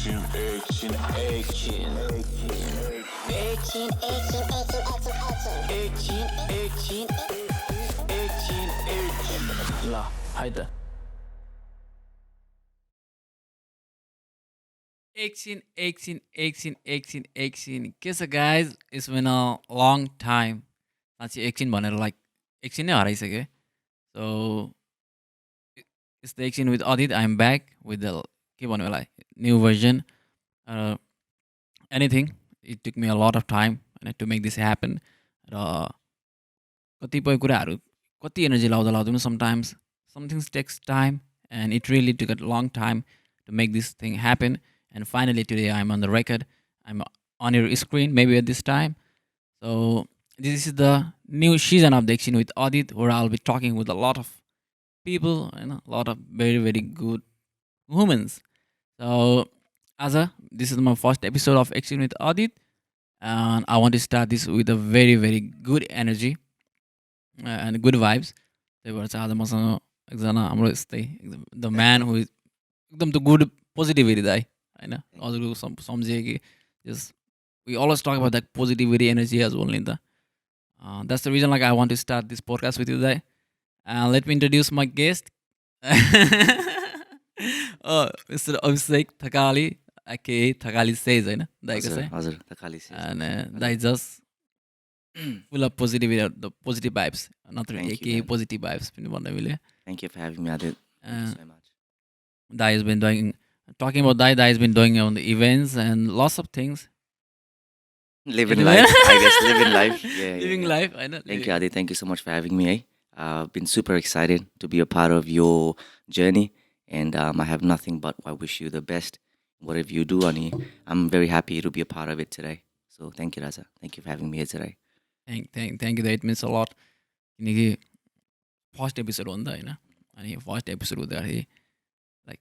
Ekchin Ekchin Ekchin Ekchin Ekchin Ekchin Ekchin ल है त Ekchin, Ekchin, Ekchin, Ekchin, Ekchin. Guess guys, it's been a long time. साँच्ची एकछिन भनेर like एकछिन नै हराइसक्यो सो इट्स द एकछिन विथ अदित I am back with the के भन्नु होला new version anything it took me a lot of time to make this happen र कतिपय कुराहरू कति एनर्जी लाउँदा लाउँदा पनि sometimes somethings takes time and it really took a long time to make this thing happen and finally today I am on the record I am on your screen maybe at this time so this is the new season of the Ekchin with Adit, where I'll be talking with a lot of people and a lot of very, very good humans. So, this is my first episode of Ekchin with Adit, and I want to start this with a very, very good energy and good vibes. त्यही भएर चाहिँ आज मसँग एकजना हाम्रो यस्तै the man who is एकदम त गुड पोजिटिभिटी दाइ होइन हजुरको सम्झेँ कि just we always talk about that positivity energy as only नि त that's the reason like I want to start this podcast with you today. Let me introduce my guest. Mr. Abhishek Thakali, aka Thakali Says, होइन दाइको चाहिँ हजुर Thakali Says. and दाइ just full of positivity, the positive vibes, not really Thank you, aka man. positive vibes पनि भन्न मिल्यो. Thank you for having me, Adit. Thank you so much. Dai has been doing talking about Dai has been doing on the events and lots of things. Living Anyway. life, I guess. Living life. Yeah, Living yeah. life, I know. Thank you, Adit. Thank you so much for having me. I've been super excited to be a part of your journey, and I have nothing but I wish you the best. Whatever you do, Ani, I'm very happy to be a part of it today. So thank you, Raza. Thank you for having me here today. Thank you, that means a lot. किनकि first episode हो नि त होइन अनि first episode हुँदाखेरि like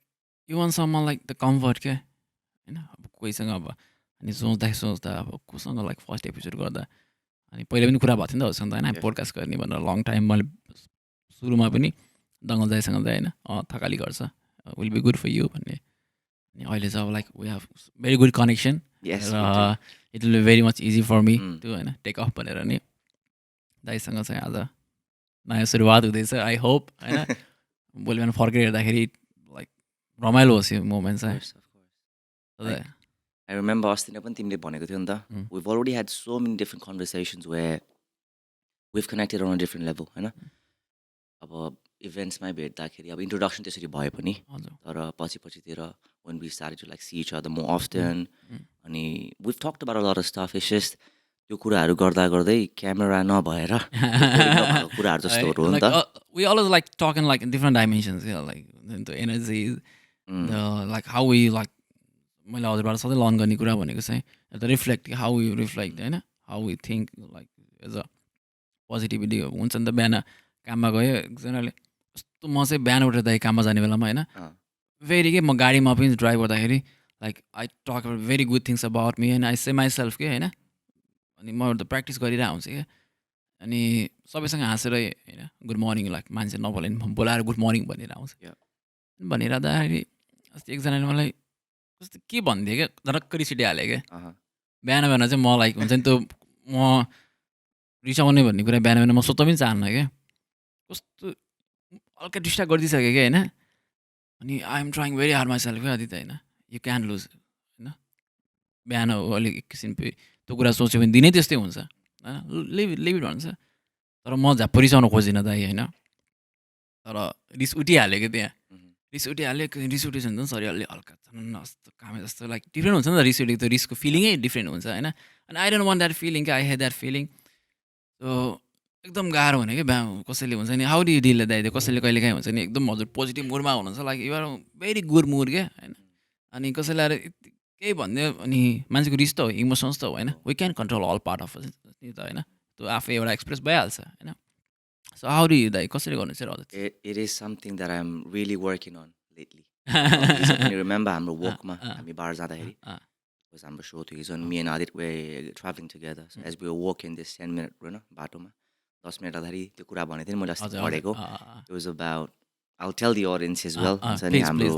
you one someone like the comfort क्या होइन अब कोहीसँग अब अनि सोच्दा अब कोसँग लाइक फर्स्ट एपिसोड गर्दा अनि पहिले पनि कुरा भएको थियो नि त हजुरसँग त होइन पोडकास्ट गर्ने भनेर लङ टाइम मैले सुरुमा पनि दङ्गल दाइसँग चाहिँ होइन थकाली गर्छ will be good for you भन्ने अनि अहिले चाहिँ अब like we have very good connection Yes. र it will be very much easy for me Mm. To होइन टेक अफ भनेर नि दाइसँग चाहिँ आज नयाँ सुरुवात हुँदैछ आई होप होइन भोलि बिहान फर्केर हेर्दाखेरि लाइक रमाइलो होस् यो मोमेन्ट चाहिँ Of course. I remember अस्ति नै पनि तिमीले भनेको थियो नि त we've already had so many different conversations where we've connected on a different level होइन अब इभेन्ट्समै भेट्दाखेरि अब इन्ट्रोडक्सन त्यसरी भए पनि हजुर तर पछितिर when we started to like see each other more often अनि we've talked about a lot of stuff. It's just त्यो कुराहरू गर्दा गर्दै क्यामेरा नभएर नभएको कुराहरू जस्तोहरू हो नि त we always like talking like in different dimensions like the energy the like how we like मैले हजुरबाट सधैँ लर्न गर्ने कुरा भनेको चाहिँ the reflect how you reflect होइन how you think like as a positivity हुन्छ नि त बिहान काममा गयो एकजनाले कस्तो म चाहिँ बिहान उठेर दाइ काममा जाने बेलामा होइन फेरि के म गाडीमा पनि ड्राइभ गर्दाखेरि like I talk very good things about me होइन आई से माइसेल्फ के होइन अनि म त प्र्याक्टिस गरिरहेको हुन्छु क्या अनि सबैसँग हाँसेर होइन गुड मर्निङ लाइक मान्छे नभोले नि बोलाएर गुड मर्निङ भनेर आउँछ भनिरहँदाखेरि अस्ति एकजनाले मलाई कस्तो के भनिदियो क्या धरक्क रिसिटिहाल्यो क्या बिहान बिहान चाहिँ म लाइक हुन्छ नि त्यो म रिसाउने भन्ने कुरा बिहान बिहान म सोध्न पनि चाहन्न क्या कस्तो हल्का डिस्ट्र्याक्ट गरिदिइसक्यो क्या होइन अनि I am trying very hard myself क्या आदित होइन यु क्यान लुज होइन बिहान अलिक एकछिन त्यो कुरा सोच्यो भने दिनै त्यस्तै हुन्छ होइन लिभ इट भन्छ तर म झ्याप्पो रिसाउनु खोजिनँ दाइ होइन तर रिस उठिहाल्यो क्या त्यहाँ रिस उठिहाल्यो रिस उठेछ भने सरी अलि हल्का जस्तो कामे जस्तो लाइक डिफ्रेन्ट हुन्छ नि त रिस उठेको त्यो रिसको फिलिङै डिफ्रेन्ट हुन्छ होइन अनि I don't want that feeling क्या I had that feeling so एकदम गाह्रो हुने क्या कसैले हुन्छ नि हाउ डु यु डिल दाइ कसैले कहिले काहीँ हुन्छ नि एकदम हजुर पोजिटिभ मुडमा हुनुहुन्छ like you're very good mood क्या होइन अनि कसैले आएर केही भनिदियो अनि मान्छेको रिस त हो इमोसन्स त हो होइन we can control all part of नि त होइन त्यो आफै एउटा एक्सप्रेस भइहाल्छ होइन सो हाउ डु यु दाइ कसरी गर्नु चाहिँ हजुर It is something that I'm really working on lately. Can you remember हाम्रो वकमा हामी बाहिर जाँदाखेरि was हाम्रो show थियो हिजो me and Adit were traveling together. So as we were walking this 10 minute होइन बाटोमा 10 मिनट जाँदाखेरि त्यो कुरा भनेको थिएँ नि मैले अस्ति पढेको. It was about I'll tell the audience as well. हुन्छ नि हाम्रो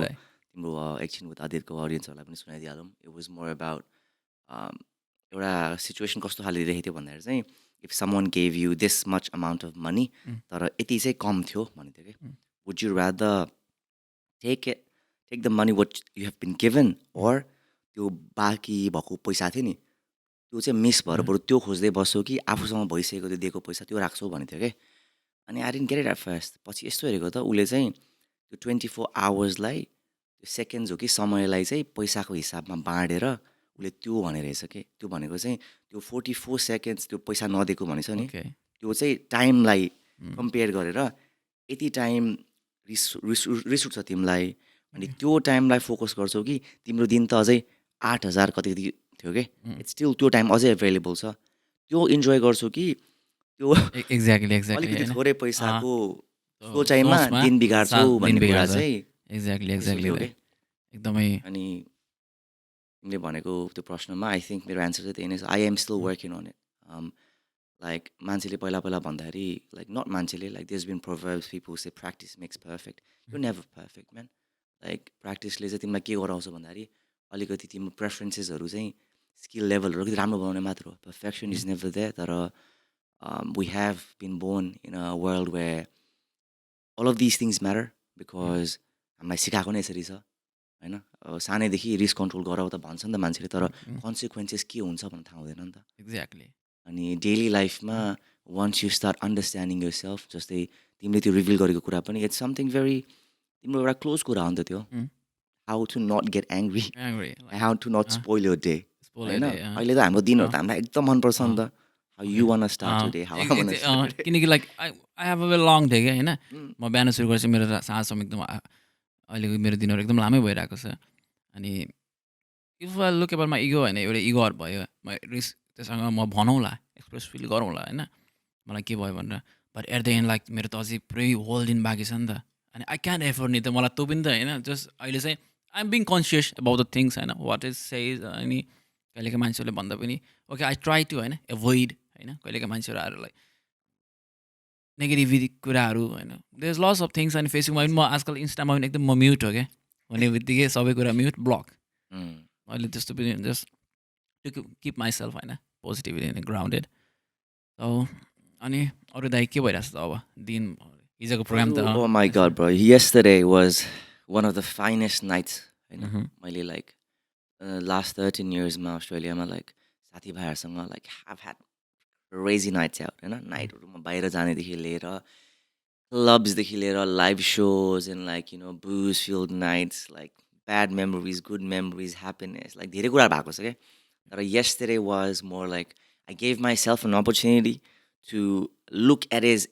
तिम्रो एकछिन विथ आदितको अडियन्सहरूलाई पनि सुनाइदिइहालौँ. इट वाज मोर अबाउट एउटा सिचुएसन कस्तो खाले दिइरहेको थियो भन्दाखेरि चाहिँ if someone gave you this much amount of money तर यति चाहिँ कम थियो भन्ने थियो कि would you rather take the money what you have been given or त्यो बाँकी भएको पैसा थियो नि त्यो चाहिँ मिस भएर बरु त्यो खोज्दै बस्यो कि आफूसँग भइसकेको त्यो दिएको पैसा त्यो राख्छौ भन्ने थियो कि अनि I didn't get it at first. पछि यस्तो हेरेको त उसले चाहिँ त्यो 24 आवर्सलाई त्यो सेकेन्ड्स हो कि समयलाई चाहिँ पैसाको हिसाबमा बाँडेर उसले त्यो भने रहेछ कि त्यो भनेको चाहिँ त्यो 44 सेकेन्ड्स त्यो पैसा नदिएको भनेछ नि Okay. त्यो चाहिँ टाइमलाई कम्पेयर गरेर यति टाइम रिस उठ्छ तिमीलाई अनि त्यो टाइमलाई फोकस गर्छौ कि तिम्रो दिन त अझै 8,000 कति थियो कि इट्स स्टिल त्यो टाइम अझै एभाइलेबल छ त्यो इन्जोय गर्छु कि त्यो Exactly. अलिकति होइन? थोरै पैसाको So, सोचाइमा सोचमा दिन बिगाड्छौ दिन भन्ने कुरा बिगार्छ. चाहिँ Exactly. रिस उठ्यो के. एकदमै अनि तिमीले भनेको त्यो प्रश्नमा आई थिङ्क मेरो एन्सर चाहिँ त्यही नै छ. I am still working on it. Like मान्छेले पहिला भन्दाखेरि लाइक नट मान्छेले like there been proverbs people say practice makes perfect. You never perfect man. Like प्र्याक्टिसले चाहिँ तिमीलाई के गराउँछ भन्दाखेरि अलिकति तिम्रो प्रेफरेन्सेसहरू चाहिँ स्किल लेभलहरू अलिकति राम्रो बनाउने मात्र हो. Perfection is never there. तर we have been born in a world where all of this things matter because हामीलाई सिकाएको नै यसरी छ होइन. सानैदेखि रिस कन्ट्रोल गराउ त भन्छ नि त मान्छेले तर कन्सिक्वेन्सेस के हुन्छ भनेर थाहा हुँदैन नि त. एक्ज्याक्टली. अनि डेली लाइफमा once you start understanding yourself जस्तै तिमीले त्यो रिभिल गरेको कुरा पनि इट्स समथिङ भेरी तिम्रो एउटा क्लोज कुरा हो नि त त्यो. How to not get angry, how to not spoil your day होइन. अहिले त हाम्रो दिनहरू त हामीलाई एकदम मनपर्छ नि त. How you want start today, how I want start. किनकि like I have a very long day क्या होइन. म बिहान सुरु गर्छु मेरो साँझसम्म एकदम अहिलेको मेरो दिनहरू एकदम लामै भइरहेको छ. अनि if I look about my ego होइन एउटा इगोहरू भयो म रिस त्योसँग म भनौँला एक्सप्रेस फिल गरौँला होइन मलाई के भयो भनेर. But at the end like मेरो त अझै पुरै होल दिन बाँकी छ नि त. अनि आई क्यान एफोर्ड नि त मलाई त्यो पनि त होइन. जस्ट अहिले चाहिँ I am being conscious about the things होइन वाट इज सेज. अनि कहिलेका मान्छेहरूले भन्दा पनि ओके आई ट्राई टु होइन एभोइड होइन कहिलेका मान्छेहरू आएर लाइक नेगेटिभिटी कुराहरू होइन. There is lots of things. अनि फेसबुकमा पनि म आजकल इन्स्टामा पनि एकदम म म्युट हो क्या भन्ने बित्तिकै सबै कुरा म्युट ब्लक. अहिले त्यस्तो पनि just to keep myself होइन पोजिटिभिटी एन्ड ग्राउन्डेड. अनि अरू दाइ के भइरहेको छ अब दिन हिजोको प्रोग्राम त. Oh my god bro, yesterday was one of the finest nights होइन. मैले लाइक लास्ट 13 yearsमा अस्ट्रेलियामा लाइक साथीभाइहरूसँग like have had crazy nights out होइन. नाइटहरूमा बाहिर जानेदेखि लिएर क्लब्सदेखि लिएर live shows and like you know booze filled nights like bad memories good memories happiness like धेरै कुरा भएको छ क्या. तर yesterday was more like I gave myself an opportunity to look at it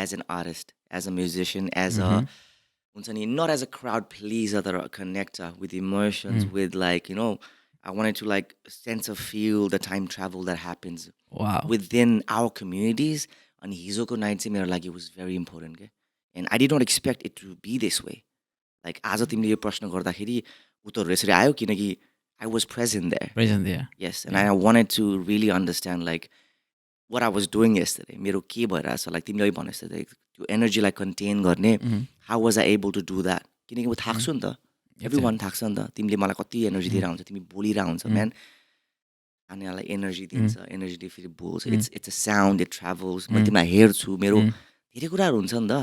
as an artist, as a musician, as a not as a crowd pleaser or a connector with emotions, with like, you know, I wanted to like sense of feel the time travel that happens within our communities. And hizoko night चाहिँ मेरो लागि was very important के. And I did not expect it to be this way. Like आज तिमीले यो प्रश्न गर्दाखेरि उत्तर यसरी आयो किनकि I was present there. Present there. Yes, and I wanted to really understand like what I was doing yesterday. मेरो के भइरहेको छ लाइक तिमीले भने जस्तै त्यो एनर्जीलाई कन्टेन गर्ने how was I able to do that? किनकि म थाक्छु नि त. Everyone थाक्छ नि त. तिमीले मलाई कति एनर्जी दिएर हुन्छ तिमी बोलिरहेको हुन्छ म्यान. अनि मलाई एनर्जी दिन्छ एनर्जीले फेरि बोल्छ. It's a sound it travels. म तिमीलाई हेर्छु मेरो धेरै कुराहरू हुन्छ नि त.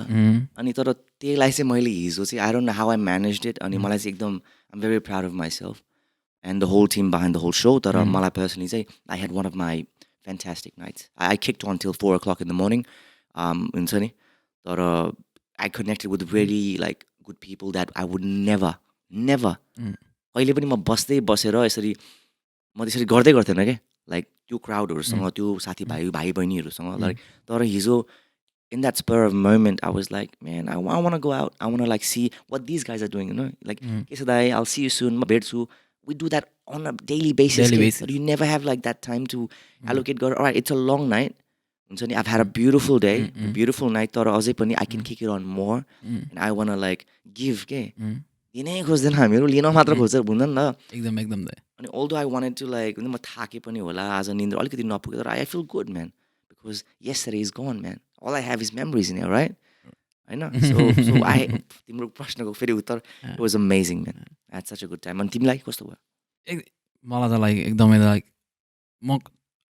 अनि तर त्यसलाई चाहिँ मैले हिजो चाहिँ I don't know how I managed it. अनि मलाई चाहिँ एकदम I am very proud of myself and the whole team behind the whole show. Tara mala personally say I had one of my fantastic nights. I kicked on till 4 o'clock in the morning. Tara I connected with really like good people that I would never. अहिले पनि म बस्दै बसेर यसरी म त्यसरी गर्दै गर्थेन के लाइक त्यो क्राउडहरूसँग त्यो साथीभाइ भाइ बहिनीहरूसँग लाइक तर हिजो in that spur of moment I was like man I want to go out. I want to like see what these guys are doing, you know, like I'll see you soon. म भेट्छु. We do that on a daily basis. But you never have like that time to allocate. All right, it's a long night. I've had a beautiful day, a beautiful night. I can kick it on more. And I want to like give. दिनै खोज्दैन हामीहरू लिन मात्र खोज्छ भन्न नि त. एकदम दाइ. अनि although I wanted to like म थाके पनि होला आज निन्द्रा अलिकति नपुग्यो तर I feel good man because yesterday is gone man. All I have is memories in here, right? होइन सो आई तिम्रो प्रश्नको फेरि उत्तर it was amazing man at such a good time अनि तिमीलाई कस्तो भयो मलाई त लाइक एकदमै लाइक म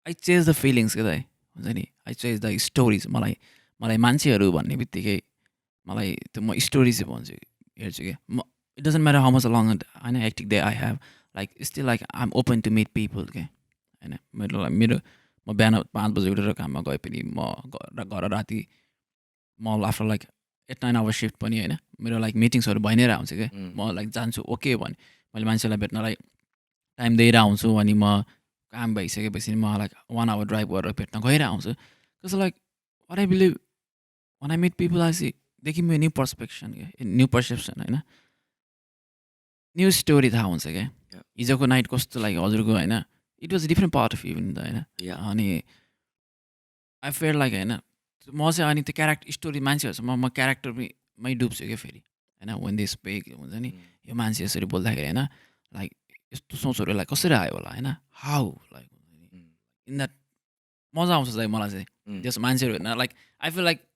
आई चेज द फिलिङ्स के दाइ हुन्छ नि आई चेज द स्टोरिज मलाई मान्छेहरू भन्ने बित्तिकै मलाई त्यो म स्टोरी चाहिँ भन्छु हेर्छु क्या म it doesn't matter how much long होइन hectic day I have like still like I am open to meet people क्या होइन मेरो म बिहान 5 बजी उठेर काममा गए पनि म घर राति म आफ्टर लाइक 8-9 आवर सिफ्ट पनि होइन मेरो लाइक मिटिङ्सहरू भइ नै रहन्छ क्या म लाइक जान्छु ओके भने मैले मान्छेलाई भेट्नलाई टाइम दिएर आउँछु अनि म काम भइसकेपछि म लाइक 1 आवर ड्राइभ गरेर भेट्न गइरहेको हुन्छु जस्तो like what I believe when I meet people I see देखि मेरो न्यू पर्सपेक्सन क्या न्यू पर्सेप्सन होइन न्यू स्टोरी थाहा हुन्छ क्या हिजोको नाइट कस्तो लाग्यो हजुरको होइन it was different part of even त होइन अनि आई फेयर लाइक होइन म चाहिँ अनि त्यो क्यारेक्टर स्टोरी मान्छेहरूसँग म क्यारेक्टरमै डुब्छु क्या फेरि होइन वेन दिस पेक हुन्छ नि यो मान्छे यसरी बोल्दाखेरि होइन लाइक यस्तो सोचहरूलाई कसरी आयो होला होइन हाउ लाइक इन द्याट मजा आउँछ चाहिँ मलाई चाहिँ जस मान्छेहरू होइन like I feel like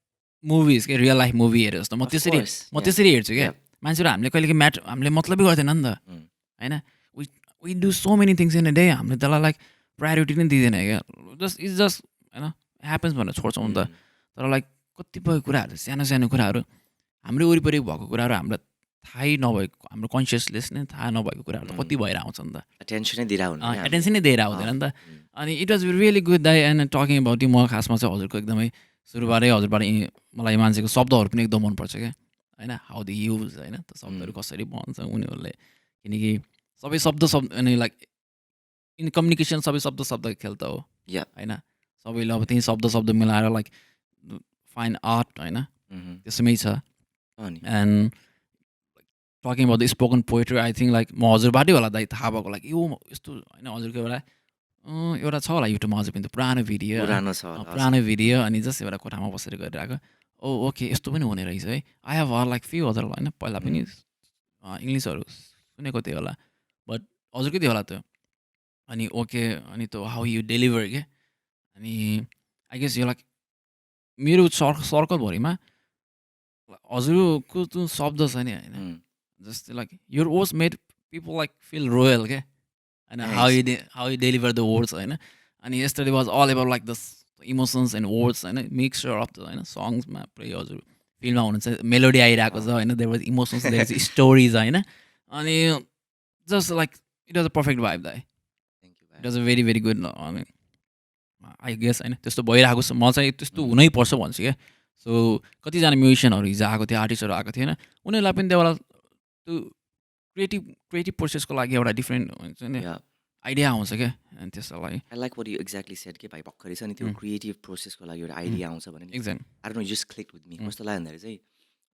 movies के रियल लाइफ मुभी हेरे जस्तो म त्यसरी हेर्छु क्या मान्छेहरू हामीले कहिले हामीले मतलबै गर्दैन नि त होइन we do so many things in a day हामीले त्यसलाई लाइक प्रायोरिटी नै दिँदैन क्या जस्ट होइन ह्यापन्स भनेर छोड्छौँ नि त तर लाइक कतिपय कुराहरू सानो सानो कुराहरू हाम्रो वरिपरि भएको कुराहरू हामीलाई थाहै नभएको हाम्रो कन्सियसलेस नै थाहा नभएको कुराहरू त कति भएर आउँछ नि त एटेन्सनै दिएर आउँदैन नि त अनि इट वाज रियली गुड दाइ एन्ड टकिङ अबाउट म खासमा चाहिँ हजुरको एकदमै सुरुबाटै हजुरबाट मलाई मान्छेको शब्दहरू पनि एकदम मनपर्छ क्या होइन हाउ द युज होइन त्यो शब्दहरू कसरी भन्छ उनीहरूले किनकि सबै शब्द अनि लाइक इन कम्युनिकेसन सबै शब्द खेल त हो होइन सबैले अब त्यही शब्द मिलाएर लाइक फाइन आर्ट होइन त्यसमै छ and talking about the spoken poetry I think like म हजुरबाटै होला दाइ थाहा भएको लाइक यो यस्तो होइन हजुरको एउटा छ होला युट्युबमा हजुर पनि पुरानो भिडियो अनि जस्ट एउटा कोठामा बसेर गरिरहेको ओके यस्तो पनि हुने रहेछ है I have her like few other होइन पहिला पनि इङ्ग्लिसहरू सुनेको थियो होला बट हजुरकै थियो होला त्यो अनि ओके अनि त्यो हाउ यु डेलिभर के अनि आई गेस यो लाइक मेरो सर्कलभरिमा हजुरको जुन शब्द छ नि होइन जस्तै like your words made people like feel royal क्या होइन how you deliver the words होइन अनि yesterday was all about like the emotions and words होइन मिक्सचर अफ द होइन सङ्ग्समा पुरै हजुर फिल्ममा हुनुहुन्छ मेलोडी आइरहेको छ होइन there was emotions there was stories होइन अनि just like it was a perfect vibe दाइ it was a very very good अनि आई गेस होइन त्यस्तो भइरहेको छ म चाहिँ त्यस्तो हुनैपर्छ भन्छु क्या सो कतिजना म्युजिसियनहरू हिजो आएको थियो आर्टिस्टहरू आएको थिएन उनीहरूलाई पनि त्यो त्यो क्रिएटिभ प्रोसेसको लागि एउटा डिफ्रेन्ट हुन्छ नि आइडिया आउँछ क्या अनि त्यसको लागि I like what you exactly said के भाइ भर्खरै छ नि त्यो क्रिएटिभ प्रोसेसको लागि एउटा आइडिया आउँछ भने exact I don't know just click with me कस्तो लाग्यो भन्दाखेरि चाहिँ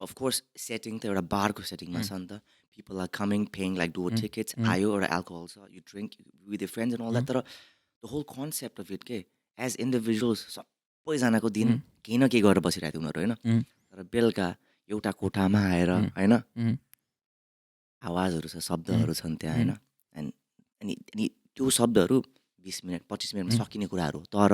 अफकोर्स सेटिङ त एउटा बारको सेटिङमा छ नि त people are coming paying like door tickets आयो एउटा एल्कोहल छ you drink with your friends and all that तर the whole concept of it के एज इन्डिभिजुअल्स सबैजनाको दिन केही न केही गरेर बसिरहेको थियो उनीहरू होइन तर बेलुका एउटा कोठामा आएर होइन आवाजहरू छ शब्दहरू छन् त्यहाँ होइन अनि त्यो शब्दहरू 20 मिनट 25 मिनटमा सकिने कुराहरू तर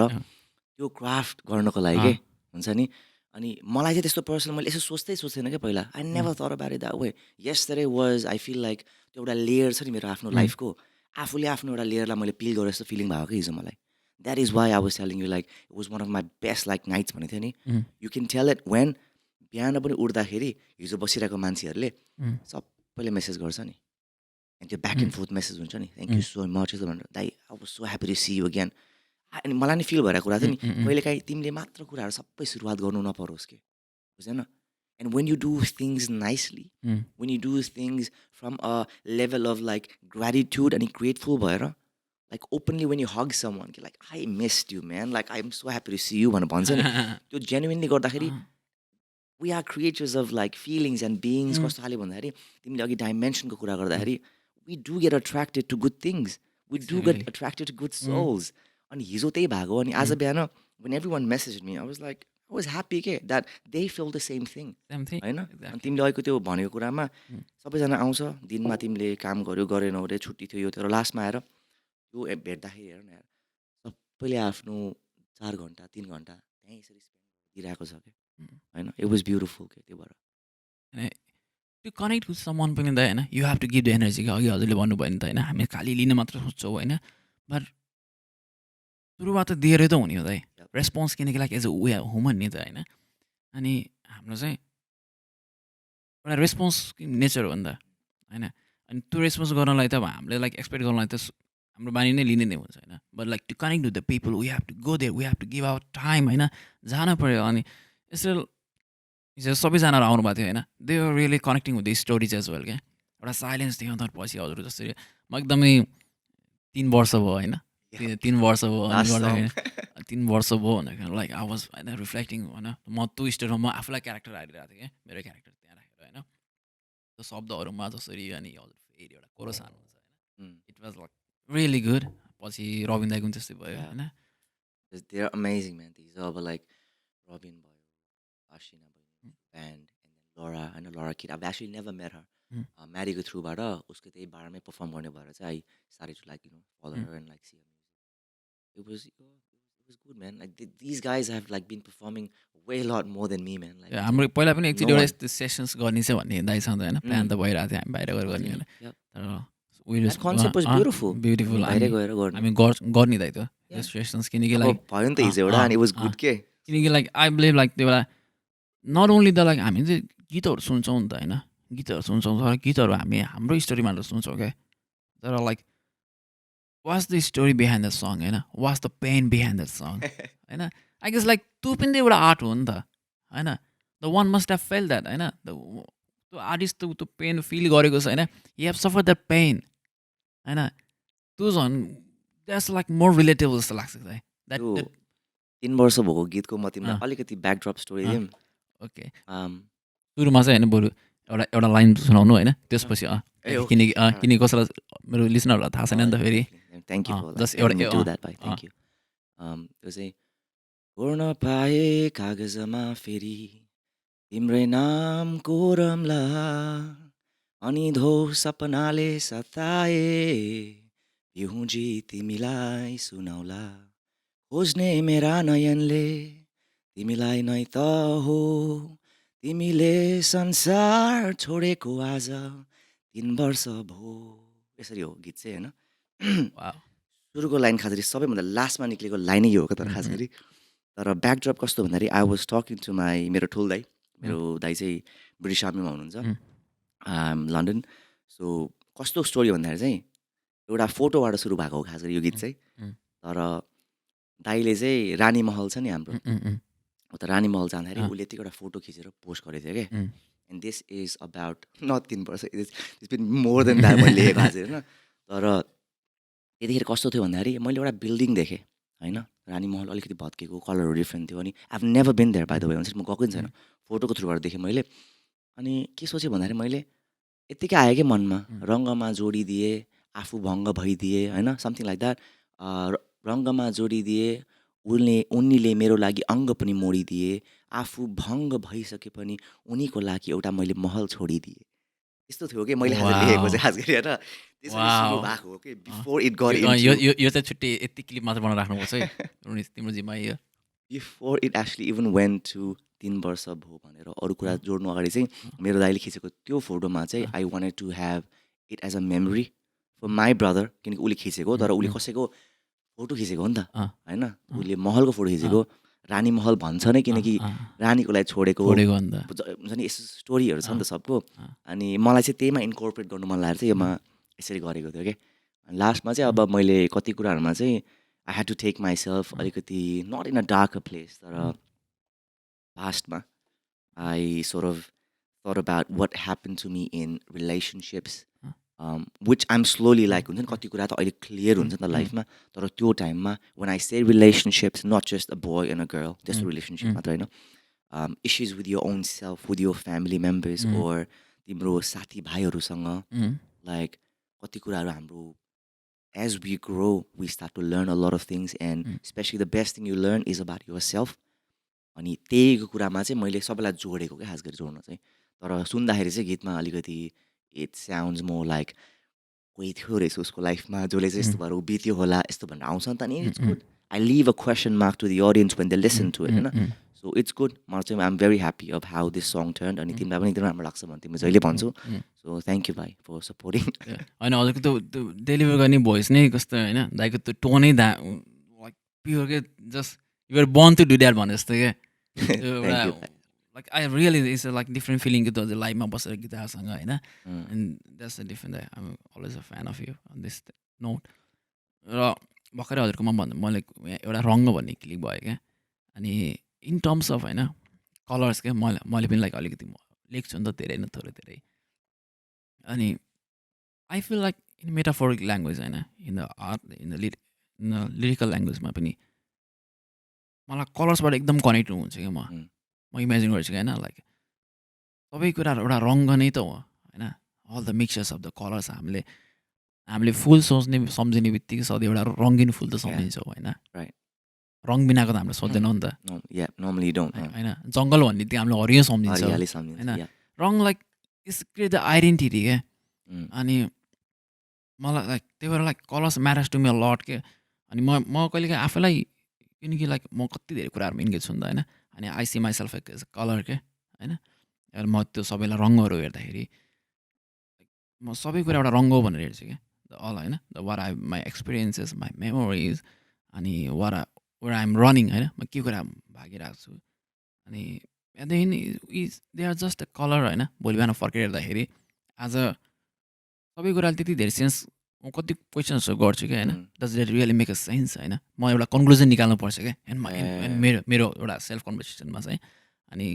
त्यो क्राफ्ट गर्नको लागि के हुन्छ नि अनि मलाई चाहिँ त्यस्तो पर्सनल मैले यसो सोच्दैन क्या पहिला I never thought about it that way yesterday was I feel like त्यो एउटा लेयर छ नि मेरो आफ्नो लाइफको आफूले आफ्नो एउटा लेयरलाई मैले पिल गरेर जस्तो फिलिङ भएको हिजो मलाई that is why I was telling you like it was one of my best like nights भनेको थियो नि you can tell it when बिहान पनि उठ्दाखेरि हिजो बसिरहेको मान्छेहरूले सबैले मेसेज गर्छ नि अनि त्यो ब्याक एन्ड फोर्थ मेसेज हुन्छ नि थ्याङ्क यू सो मच भनेर दाइ I was so happy to see you again अनि मलाई नि फिल भइरहेको कुरा थियो नि कहिलेकाहीँ तिमीले मात्र कुराहरू सबै सुरुवात गर्नु नपरोस् कि बुझेन and when you do things nicely when you do things from a level of like gratitude अनि ग्रेटफुल भएर like openly when you hug someone कि like I missed you man like I am so happy to see you भनेर भन्छ नि त्यो genuinely गर्दाखेरि we are creators of like feelings and beings कस्तो खाले भन्दाखेरि तिमीले अघि डाइमेन्सनको कुरा गर्दाखेरि we do get attracted to good things we do get attracted to good souls अनि हिजो त्यही भएको अनि आज बिहान when everyone messaged me, I was happy that they feel the same thing. होइन अनि तिमीले अहिलेको त्यो भनेको कुरामा सबैजना आउँछ दिनमा तिमीले काम गर्यो गरेनौ रे छुट्टी थियो यो तर लास्टमा आएर त्यो भेट्दाखेरि हेर न यार सबैले आफ्नो 4 घन्टा 3 घन्टा त्यहीँ यसरी स्पेन्ड गरिरहेको छ क्या होइन इट वाज ब्युटिफुल के त्योबाट होइन त्यो कनेक्ट विथ समन पनि त होइन you have to give the energy अघि हजुरले भन्नुभयो नि त होइन हामी खालि लिन मात्र सोच्छौँ होइन बट सुरुमा त दिएरै त हुने हो त है रेस्पोन्स किनकि like as a way human नि त होइन अनि हाम्रो चाहिँ एउटा रेस्पोन्स नेचर हो नि त होइन अनि त्यो रेस्पोन्स गर्नलाई त अब हामीले लाइक एक्सपेक्ट गर्नलाई त हाम्रो बानी नै लिने नै हुन्छ होइन but like to connect with the people we have to go there we have to give our time होइन जान पऱ्यो अनि यसो हिजो सबैजना आउनु भएको थियो होइन they are really connecting with the stories as well क्या एउटा साइलेन्स थियो तर पछि हजुर जसरी म एकदमै 3 वर्ष भयो होइन 3 वर्ष भयो अनि गर्दाखेरि 3 वर्ष भयो भन्दाखेरि लाइक आई वाज होइन रिफ्लेक्टिङ होइन म त्यो स्टेजमा म आफूलाई क्यारेक्टर हालिरहेको थिएँ क्या मेरो क्यारेक्टर त्यहाँ राखेर होइन त्यो शब्दहरूमा जसरी अनि हजुर फेरि एउटा कोरस हाल्नुहुन्छ होइन it was like really good पछि रविन दाइको पनि त्यस्तै भयो होइन they are amazing man these are like Robin भयो Ashina भयो and then Laura and Laura Kid I've actually never met her Maddie go through बाट उसको त्यही बारमै पर्फर्म गर्ने भएर चाहिँ I started to like follow her and like see her music it was good man like these guys have like been performing way a lot more than me man like हाम्रो पहिला पनि एकचोटि एउटा यस्तो sessions गर्ने चाहिँ भन्ने दाइसँग होइन प्लान त भइरहेको थियो हामी बाहिर गएर गर्ने होइन तर that concept was beautiful beautiful बाहिर गएर गर्ने हामी गर्ने दाइ त्यो सेसन्स किनकि लाइक भयो नि त हिजो एउटा and it was good के किनकि लाइक आई बिलिभ लाइक त्यो बेला नट ओन्ली द लाइक हामी चाहिँ गीतहरू सुन्छौँ नि त होइन गीतहरू सुन्छौँ तर गीतहरू हामी हाम्रो स्टोरीमा सुन्छौँ क्या तर like what's the story behind the song होइन what's the pain behind the song होइन आई गेस लाइक त्यो पनि त एउटा आर्ट हो नि त होइन the one must have fell that होइन त्यो आर्टिस्ट त्यो पेन फिल गरेको छ होइन you have suffer that pain होइन त्यो झन् द्याट्स लाइक मोर रिलेटेबल जस्तो लाग्छ द्याट 3 वर्ष भएको गीतको म तिमीलाई अलिकति ब्याकड्रप स्टोरी दिउँ ओके सुरुमा चाहिँ होइन बरु एउटा लाइन सुनाउनु होइन त्यसपछि किनकि कसैलाई मेरो लिसनरहरूलाई थाहा छैन नि त फेरि थ्याङ्क यू just फर एउटा- डु द्याट भाइ थ्याङ्क यू त्यो चाहिँ कोर्न पाए कागजमा फेरि तिम्रै नामको रमला अनि धो सपनाले सताए पिहुजी तिमीलाई सुनाउला खोज्ने मेरा नयनले तिमीलाई नै त हो तिमीले संसार छोडेको आज 3 वर्ष भयो यसरी हो गीत चाहिँ होइन Wow. सुरुको लाइन खास गरी सबैभन्दा लास्टमा निक्लेको लाइनै यो हो क्या तर खास गरी तर ब्याकड्रप कस्तो भन्दाखेरि I was talking to my मेरो ठुलो दाइ मेरो दाइ चाहिँ ब्रिटिस आर्मीमा हुनुहुन्छ लन्डन सो कस्तो स्टोरी भन्दाखेरि चाहिँ एउटा फोटोबाट सुरु भएको हो खास गरी यो गीत चाहिँ तर दाइले चाहिँ रानी महल छ नि हाम्रो हो त रानी महल जाँदाखेरि उसले यतिको एउटा फोटो खिचेर पोस्ट गरेको थियो क्या and this is about not 3 वर्ष it's been more than that मैले लेखेको आज होइन तर यतिखेर कस्तो थियो भन्दाखेरि मैले एउटा बिल्डिङ देखेँ होइन रानी महल अलिकति भत्केको कलरहरू डिफ्रेन्ट थियो अनि I have never been there by the way भन्छ म गएको नि छैन फोटोको थ्रुबाट देखेँ मैले अनि के सोचेँ भन्दाखेरि मैले यत्तिकै आयो कि मनमा रङ्गमा जोडिदिए आफू भङ्ग भइदिए होइन समथिङ लाइक द्याट रङ्गमा जोडिदिए उनीले मेरो लागि अङ्ग पनि मोडिदिए आफू भङ्ग भइसके पनि उनीको लागि एउटा मैले महल छोडिदिएँ यस्तो थियो कि मैले आज लेखेको चाहिँ खास गरी होइन त्यसरी सुरु भएको हो कि बिफोर इट गट यो चाहिँ छुट्टै यति क्लिप मात्र बनाएर राख्नुपर्छ है तिम्रो जिम्मा यो before it actually even went to 3 वर्ष भयो भनेर अरू कुरा जोड्नु अगाडि चाहिँ मेरो दाइले खिचेको त्यो फोटोमा चाहिँ I wanted to have it as a memory for my brother किनकि उसले खिचेको तर उसले कसैको फोटो खिचेको हो नि त होइन उसले महलको फोटो खिचेको रानी महल भन्छ नै किनकि रानीको लागि छोडेको हुन्छ नि यस्तो स्टोरीहरू छ नि त सबको अनि मलाई चाहिँ त्यहीमा इन्कर्पोरेट गर्नु मन लागेर चाहिँ योमा यसरी गरेको थियो कि लास्टमा चाहिँ अब मैले कति कुराहरूमा चाहिँ I had to take myself अलिकति not in a dark place तर पास्टमा I sort of thought about what happen to me in relationships which I'm slowly like हुन्छ नि कति कुरा त अहिले क्लियर हुन्छ नि त लाइफमा तर त्यो टाइममा one I say relationships not just a boy and a girl त्यस्तो रिलेसनसिप मात्र होइन issues with your own self with your family members or तिम्रो साथीभाइहरूसँग लाइक कति कुराहरू हाम्रो as we grow we start to learn a lot of things and specially the best thing you learn is about yourself अनि त्यहीको कुरामा चाहिँ मैले सबैलाई जोडेको क्या खास गरी जोड्न चाहिँ तर सुन्दाखेरि चाहिँ गीतमा अलिकति इट साउन्ड्स मोर लाइक कोही थियो रहेछ उसको लाइफमा जसले चाहिँ यस्तो भएर ऊ बित्यो होला यस्तो भनेर आउँछ नि त नि it's good I leave a question mark to the audience when they listen to it होइन So it's good. I'm very happy of how this song turned. And तिमीलाई पनि एकदम राम्रो लाग्छ भने तिमीले जहिले भन्छौ. So thank you bhai for supporting. होइन हजुरको त्यो डेलिभर गर्ने भोइस नै कस्तो होइन दाइको त्यो टोनै लाइक प्योर के just you're born to do that भने जस्तो क्या Thank you. Like I really it's like different feeling कि त हजुर लाइभमा बसेर गिटारसँग होइन and that's a different I am always a fan of you on this note र भर्खरै हजुरकोमा भन्दा मैले एउटा रङ्ग भन्ने क्लिक भयो क्या अनि इन टर्म्स अफ होइन कलर्स क्या मैले पनि लाइक अलिकति लेख्छु नि त धेरै न थोरै धेरै अनि I feel like in metaphoric language होइन in the art in the lyrical ल्याङ्ग्वेजमा पनि मलाई कलर्सबाट एकदम कनेक्ट हुन्छ क्या म इमेजिन गर्छु क्या होइन लाइक सबै कुराहरू एउटा रङ्ग नै त हो होइन all the mixers of the colours हामीले फुल सोच्ने सम्झिने बित्तिकै सधैँ एउटा रङ्गिन फुल त सम्झिन्छौँ होइन रङ बिनाको त हामीले सोध्दैनौँ नि त होइन जङ्गल भन्ने त्यो हामीले हरियो सम्झिन्छ होइन रङ like it's create the identity क्या अनि मलाई लाइक त्यही भएर like colours matters to me a lot के अनि म कहिलेकाहीँ आफैलाई किनकि लाइक म कति धेरै कुराहरूमा इन्गेज छु नि त होइन अनि I see myself as a colour के होइन म त्यो सबैलाई रङहरू हेर्दाखेरि म सबै कुरा एउटा रङ हो भनेर हेर्छु क्या अल होइन the what I my experiences my memories अनि वाट आइएम रनिङ होइन म के कुरा भागिरहेको छु अनि त्यहाँदेखि they are just a colour होइन भोलि बिहान फर्केर हेर्दाखेरि आज सबै कुराले त्यति धेरै सेन्स म कति क्वेसन्सहरू गर्छु क्या होइन does it really make a sense होइन म एउटा कन्क्लुजन निकाल्नुपर्छ क्या एन्ड मेरो एउटा सेल्फ कन्भर्सेसनमा चाहिँ अनि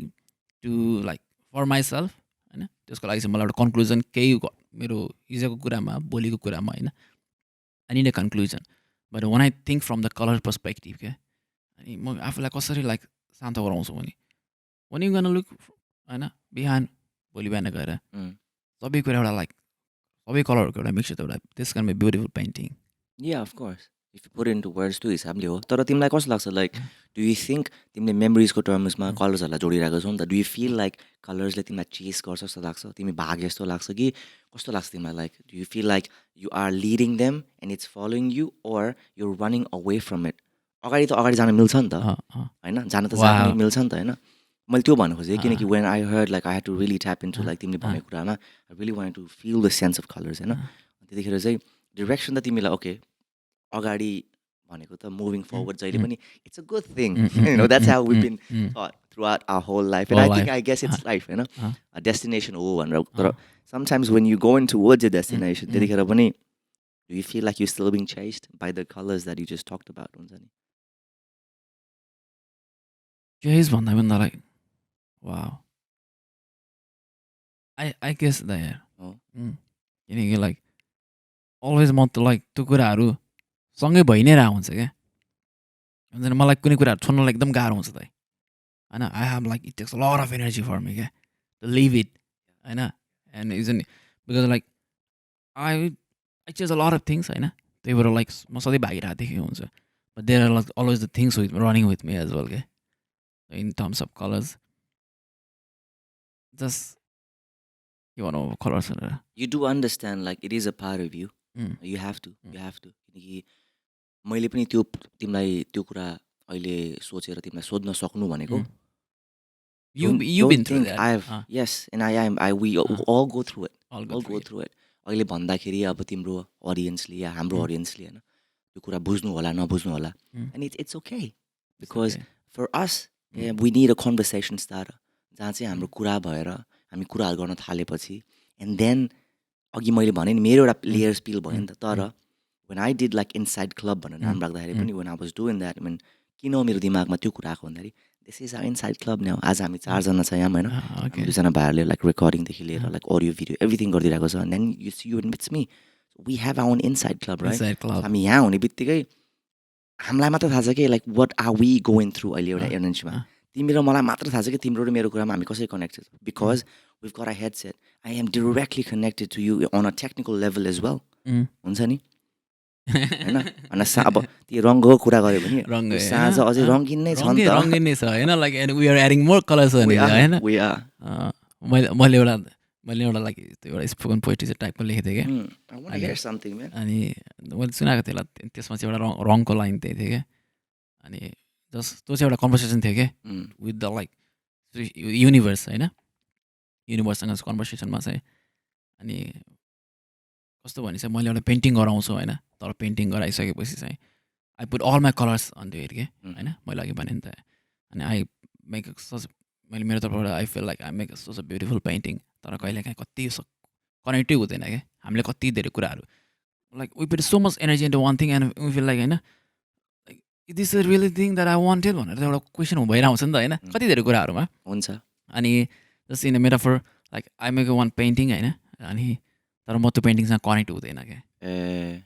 टु लाइक फर माइसेल्फ होइन त्यसको लागि चाहिँ मलाई एउटा कन्क्लुजन केही मेरो हिजोको कुरामा भोलिको कुरामा होइन I need a conclusion but one I think from the colour perspective क्या अनि म आफूलाई कसरी लाइक शान्त गराउँछु भने वान यु गन लुक होइन बिहान भोलि बिहान गएर सबै कुरा एउटा लाइक सबै कलरहरूको एउटा मिक्सर एउटा त्यस कारण beautiful painting yeah of course if you put in to words त्यो हिसाबले हो तर तिमीलाई कस्तो लाग्छ लाइक डु यु थिङ्क तिमीले मेमोरिजको टर्म्समा कलर्सहरूलाई जोडिरहेको छौ नि त डु यु फिल लाइक कलर्सले तिमीलाई चेस गर्छ जस्तो लाग्छ तिमी भागे जस्तो लाग्छ कि कस्तो लाग्छ तिमीलाई like do you feel like you are leading them and it's following you or you running away from it अगाडि जान मिल्छ नि त होइन जान त जान मिल्छ नि त होइन मैले त्यो भन्नु खोजेँ किनकि when I heard like I had to really tap in to like तिमीले भनेको कुरामा I really want to feel the sense of colours होइन त्यतिखेर चाहिँ डिरेक्सन त तिमीलाई ओके अगाडि भनेको त मुभिङ फरवर्ड जहिले पनि it's a good thing you know that's how we been thought throughout our whole life and I think I guess it's life होइन डेस्टिनेसन हो भनेर तर sometimes when you go in towards the destination त्यतिखेर पनि do you feel like you still being chased by the colours that you just talked about हुन्छ नि chase भन्दा पनि त like wow I guess the यार किनकि like always म त लाइक त्यो कुराहरू सँगै भइ नै रहेको हुन्छ क्या हुन्छ नि मलाई कुनै कुराहरू छोड्नलाई एकदम गाह्रो हुन्छ त होइन I have like it takes a lot of energy for me क्या टु लिभ इट होइन एन्ड इज नि because like I chase a lot of things होइन त्यही भएर लाइक म सधैँ भागिरहेको देखेको हुन्छ but there are like always the things with running with me as well क्या इन टर्म्स अफ कलर्स जस्ट के भनौँ कलर्स भनेर you do understand like it is a part of you you have to किनकि मैले पनि त्यो तिमीलाई त्यो कुरा अहिले सोचेर तिमीलाई सोध्न सक्नु भनेको yes and I we all go through it अहिले भन्दाखेरि अब तिम्रो अडियन्सले या हाम्रो अडियन्सले होइन त्यो कुरा बुझ्नु होला नबुझ्नु होला and it's okay because for us we need a conversation starter जहाँ चाहिँ हाम्रो कुरा भएर हामी कुराहरू गर्न थालेपछि and then अघि मैले भने नि मेरो एउटा लेयर स्पिल भयो नि त तर when I did like inside club भनेर नाम राख्दाखेरि पनि when I was doing that किन मेरो दिमागमा त्यो कुरा आएको भन्दाखेरि this is our inside club now आज हामी 4 जना छ यहाँ होइन 2 जना भाइहरूले लाइक रेकर्डिङदेखि लिएर लाइक अडियो भिडियो एभ्रिथिङ गरिदिरहेको छ and then you and it's me we have our own inside club right हामी यहाँ हुने बित्तिकै हामीलाई मात्र थाहा छ कि like what are we going through अहिले एउटा एनर्जीमा तिमी र मलाई मात्र थाहा छ कि तिम्रो र मेरो कुरामा हामी कसरी connected because we've got a headset I am directly connected to you on a technical level as well हुन्छ नि हैन अनि अब त्यो रङको कुरा गर्यो भने साँझ अझै रङ्गिन नै छ नि त रङ्गिन नै छ हैन like we are adding more colours अनि हैन मैले एउटा लाइक त्यो एउटा स्पोकन पोएट्री टाइपको लेखेको थिएँ के अनि मैले सुनाएको थिएँ त्यसमा चाहिँ एउटा रङको लाइन त्यही थियो क्या अनि जस्ट त्यो चाहिँ एउटा कन्भर्सेसन थियो क्या Mm. With the like universe होइन युनिभर्ससँग कन्भर्सेसनमा चाहिँ अनि कस्तो भने चाहिँ मैले एउटा पेन्टिङ गराउँछु होइन तर पेन्टिङ गराइसकेपछि चाहिँ I put all my colours on त्यो हेर होइन मैले अघि भने नि त अनि आई मेक सच मैले मेरो तर्फबाट I feel like I make such a beautiful painting तर कहिलेकाहीँ कति कनेक्टै हुँदैन क्या हामीले कति धेरै कुराहरू like we put so much energy into one thing and we feel like होइन like this is really thing that I wanted भनेर एउटा क्वेसन भइरहेको छ नि त होइन कति धेरै कुराहरूमा हुन्छ अनि just in metaphor like I make one painting होइन अनि तर म त्यो पेन्टिङसँग कनेक्ट हुँदैन क्या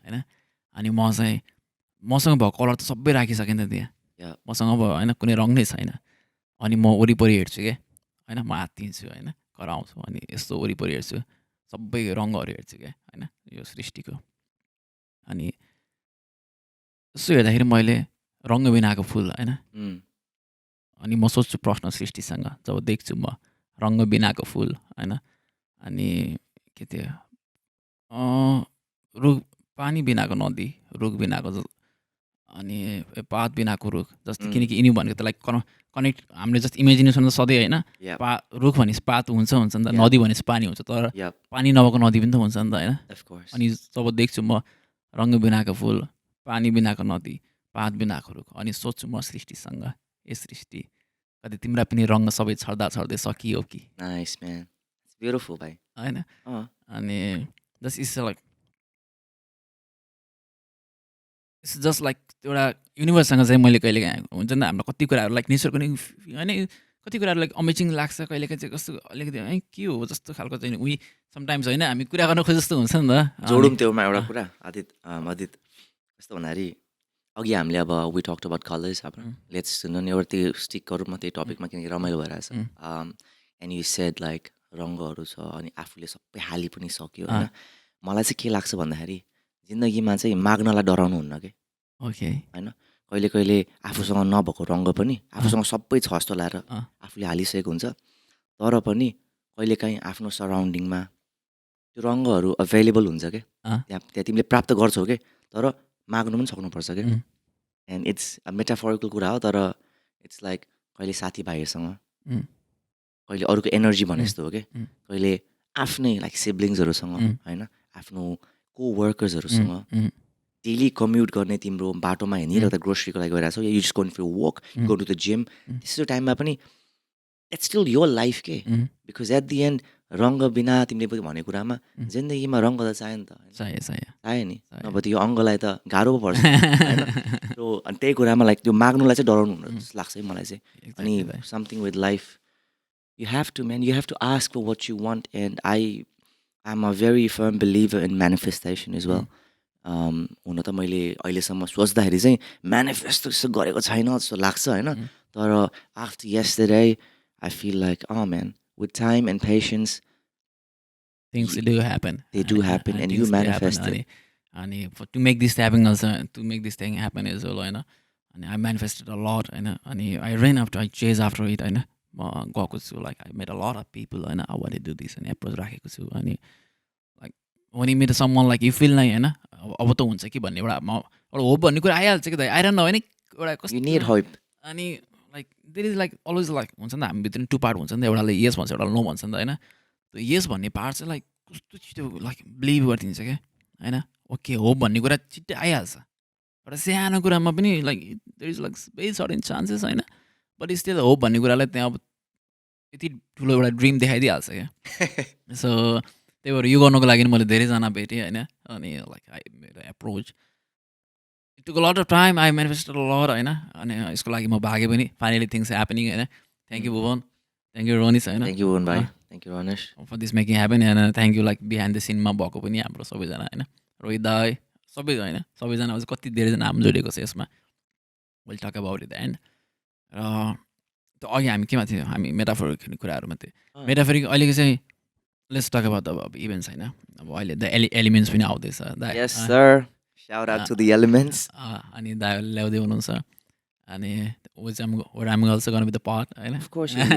होइन अनि म चाहिँ मसँग भएको कलर त सबै राखिसकेँ नि त त्यहाँ मसँग अब होइन कुनै रङ नै छैन अनि म वरिपरि हेर्छु क्या होइन म हात्तिन्छु होइन कराउँछु अनि यस्तो वरिपरि हेर्छु सबै रङहरू हेर्छु क्या होइन यो सृष्टिको अनि यसो हेर्दाखेरि मैले रङ्ग बिनाको फुल होइन अनि म सोच्छु प्रश्न सृष्टिसँग जब देख्छु म रङ्ग बिनाको फुल होइन अनि के थियो रुख पानी बिनाको नदी रुख बिनाको अनि पात बिनाको रुख जस्तै किनकि यिनी भनेको त लाइक कनेक्ट हामीले जस्तो इमेजिनेसन त सधैँ होइन रुख भनेपछि पात हुन्छ नि त नदी भनेपछि पानी हुन्छ तर पानी नभएको नदी पनि त हुन्छ नि त होइन अनि जब देख्छु म रङ्ग बिनाको फुल पानी बिनाको नदी पात बिनाको रुख अनि सोच्छु म सृष्टिसँग ए सृष्टि कति तिम्रा पनि रङ्ग सबै छर्दा छर्दै सकियो कि नाइस म्यान इट्स ब्युटिफुल भाइ होइन अनि just it's like it's just like एउटा युनिभर्ससँग चाहिँ मैले कहिले हुन्छ नि त हाम्रो कति कुराहरू लाइक नेचरको नि होइन कति कुराहरू लाइक अमेजिङ लाग्छ कहिलेकाहीँ चाहिँ कस्तो अलिकति है के हो जस्तो खालको चाहिँ उही समटाइम्स होइन हामी कुरा गर्न खोजे जस्तो हुन्छ नि त जोडौँ त्योमा एउटा कुरा आदित कस्तो भन्दाखेरि अघि हामीले अब वी टक्ड अबाउट कलर्स अब लेट्स एउटा त्यो स्टिक गरौँ न त्यही टपिकमा किनकि रमाइलो भइरहेछ एन्ड यु सेड लाइक रङ्गहरू छ अनि आफूले सबै हालि पनि सक्यो होइन मलाई चाहिँ के लाग्छ भन्दाखेरि जिन्दगीमा चाहिँ माग्नलाई डराउनु हुन्न कि ओके होइन कहिले कहिले आफूसँग नभएको रङ्ग पनि आफूसँग सबै छ जस्तो लागेर आफूले हालिसकेको हुन्छ तर पनि कहिलेकाहीँ आफ्नो सराउन्डिङमा त्यो रङ्गहरू अभाइलेबल हुन्छ क्या त्यहाँ तिमीले प्राप्त गर्छौ कि तर माग्नु पनि सक्नुपर्छ क्या एन्ड इट्स मेटाफोरिकल कुरा हो तर इट्स लाइक कहिले साथीभाइहरूसँग कहिले अरूको एनर्जी भने जस्तो हो कि कहिले आफ्नै लाइक सिब्लिङ्सहरूसँग होइन आफ्नो को वर्कर्सहरूसँग डेली कम्युट गर्ने तिम्रो बाटोमा हिँडिरहेको ग्रोसरीको लागि गइरहेको छौ या you just going for walk go to the gym त्यस्तो टाइममा पनि इट्स स्टिल योर लाइफ के बिकज एट दि एन्ड रङ्ग बिना तिमीले भनेको कुरामा जिन्दगीमा रङ्ग त चाहियो नि त चाहियो नि नभए त यो अङ्गलाई त गाह्रो पो पर्छ अनि त्यही कुरामा लाइक त्यो माग्नुलाई चाहिँ डराउनु हुनु जस्तो लाग्छ है मलाई चाहिँ अनि something with life you have to ask for what you want and I'm a very firm believer in manifestation as well हुन त मैले अहिलेसम्म सोच्दाखेरि चाहिँ म्यानिफेस्ट जस्तो गरेको छैन जस्तो लाग्छ होइन तर after yesterday I feel like oh man with time and patience things do happen and you manifest it and to make this happen also to make this thing happen as well होइन अनि I manifested a lot होइन अनि I ran after I chased after it होइन म गएको छु like I met a lot of people होइन I want to do this अनि एप्रोच राखेको छु अनि like when you meet someone like you feel होइन अब त हुन्छ कि भन्ने एउटा होप भन्ने कुरा आइहाल्छ कि त आइरहन्न होइन एउटा कस्तो you need hope अनि like there is like always like हुन्छ नि त हामी भित्र टु पार्ट हुन्छ नि त एउटाले यस भन्छ एउटाले नो भन्छ नि त होइन त्यो यस भन्ने पार्ट चाहिँ लाइक कस्तो छिटो लाइक बिलिभ गरिदिन्छ क्या होइन ओके होप भन्ने कुरा छिट्टै आइहाल्छ एउटा सानो कुरामा पनि like there is like very certain chances होइन बट स्टिल होप भन्ने कुरालाई त्यहाँ अब यति ठुलो एउटा ड्रिम देखाइदिइहाल्छ क्या सो त्यही भएर यो गर्नुको लागि मैले धेरैजना भेटेँ होइन अनि लाइक आई मेरो approach it took a lot of time I manifested a lot होइन अनि यसको लागि म भागेँ पनि फाइनली थिङ्स ह्यापनिङ होइन thank you Bhuwan thank you Ronish होइन थ्याङ्क यू भुवन भाइ thank you Ranesh for this making happen होइन thank you like behind the सिनमा भएको पनि हाम्रो सबैजना होइन रोहित दाई सबै होइन सबैजना कति धेरैजना हामी जोडिएको छ यसमा will talk about it and र त्यो अघि हामी केमा थियौँ हामी मेटाफोरिक कुराहरूमा थियो मेटाफोरिक अहिलेको चाहिँ लेट्स टक अबाउट अब इभेन्ट्स होइन अब अहिले द एलिमेन्ट्स पनि आउँदैछ yes sir shout out to the elements अनि दाइहरूले ल्याउँदै हुनुहुन्छ अनि I'm also going to be the part होइन of course and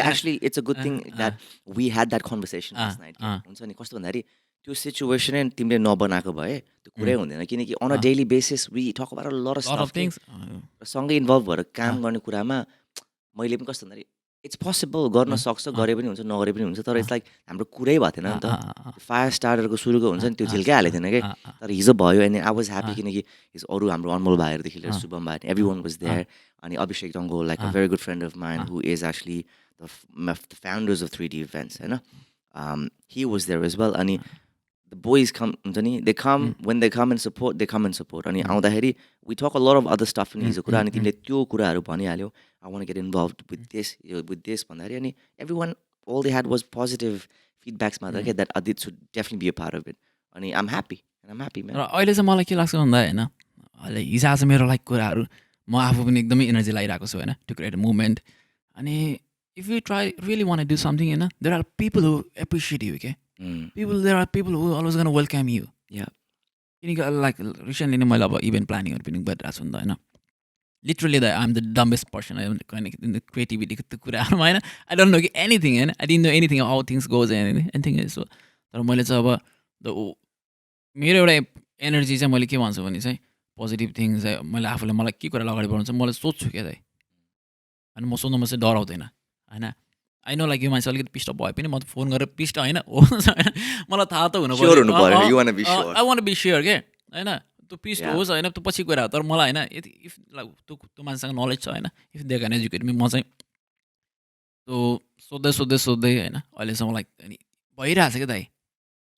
actually it's a good thing that we had that conversation last night हुन्छ नि कस्तो भन्दाखेरि त्यो सिचुएसन तिमीले नबनाएको भए त्यो कुरै हुँदैन किनकि on a daily basis we talk about a lot of lot of stuff things सँगै इन्भल्भ भएर काम गर्ने कुरामा मैले पनि कस्तो भन्दाखेरि इट्स पोसिबल गर्न सक्छ गरे पनि हुन्छ नगरे पनि हुन्छ तर इट्स लाइक हाम्रो कुरै भएको थिएन नि त फायर स्टार्टरको सुरुको हुन्छ नि त्यो झिल्कै हालेको थिएन कि तर हिजो भयो अनि आई वाज ह्याप्पी किनकि हिजो अरू हाम्रो अनमोल भाइहरूदेखि लिएर शुभम भाइ एभ्री वान वाज देयर अनि Abhishek Dango like a very good friend of mine who is actually the founders of 3D events होइन he was there as well अनि the boys come हुन्छ नि they come when they come and support they come and support अनि आउँदाखेरि we talk a lot of other stuff नि हिजो कुरा अनि तिमीले त्यो कुराहरू भनिहाल्यौ I want to get involved with this भन्दाखेरि अनि everyone all they had was positive feedbacks मात्र के that Adit should definitely be a part of it अनि I'm happy man र अहिले चाहिँ मलाई के लाग्छ भन्दा होइन अहिले हिजो आज मेरो लाइक कुराहरू म आफू पनि एकदमै एनर्जी लगाइरहेको छु होइन टु क्रिएट अ मुभमेन्ट अनि if you try really want do something होइन there are people who appreciate you के there are people who always gonna welcome you. Yeah. किनकि लाइक रिसेन्टली नै मैले अब इभेन्ट प्लानिङहरू पनि गरिरहेको छु नि त होइन literally the I am the dumbest person क्रिएटिभिटीको त्यो कुराहरूमा होइन आई डोन्ट नो कि एनिथिङ होइन I didn't know anything how things goes anything so तर मैले चाहिँ अब मेरो एउटा एनर्जी चाहिँ मैले के भन्छु भने चाहिँ पोजिटिभ थिङ्स चाहिँ मैले आफूले मलाई के कुरा अगाडि बढाउँछ मलाई सोध्छु क्या दाइ अनि म सोध्नुमा चाहिँ डराउँदैन होइन आई नो लाइक यो मान्छे अलिकति पिस्ट भए पनि म त फोन गरेर पिस्ट होइन होस् होइन मलाई थाहा त हुनु पर्यो आई वान्ट बी स्योर के होइन त्यो पिस्ट होस् होइन त्यो पछि कुरा हो तर मलाई होइन यति इफ लाइक त्यो मान्छेसँग नलेज छ होइन if they can educate me म चाहिँ त्यो सोध्दै होइन अहिलेसम्म लाइक अनि भइरहेको छ क्या दाइ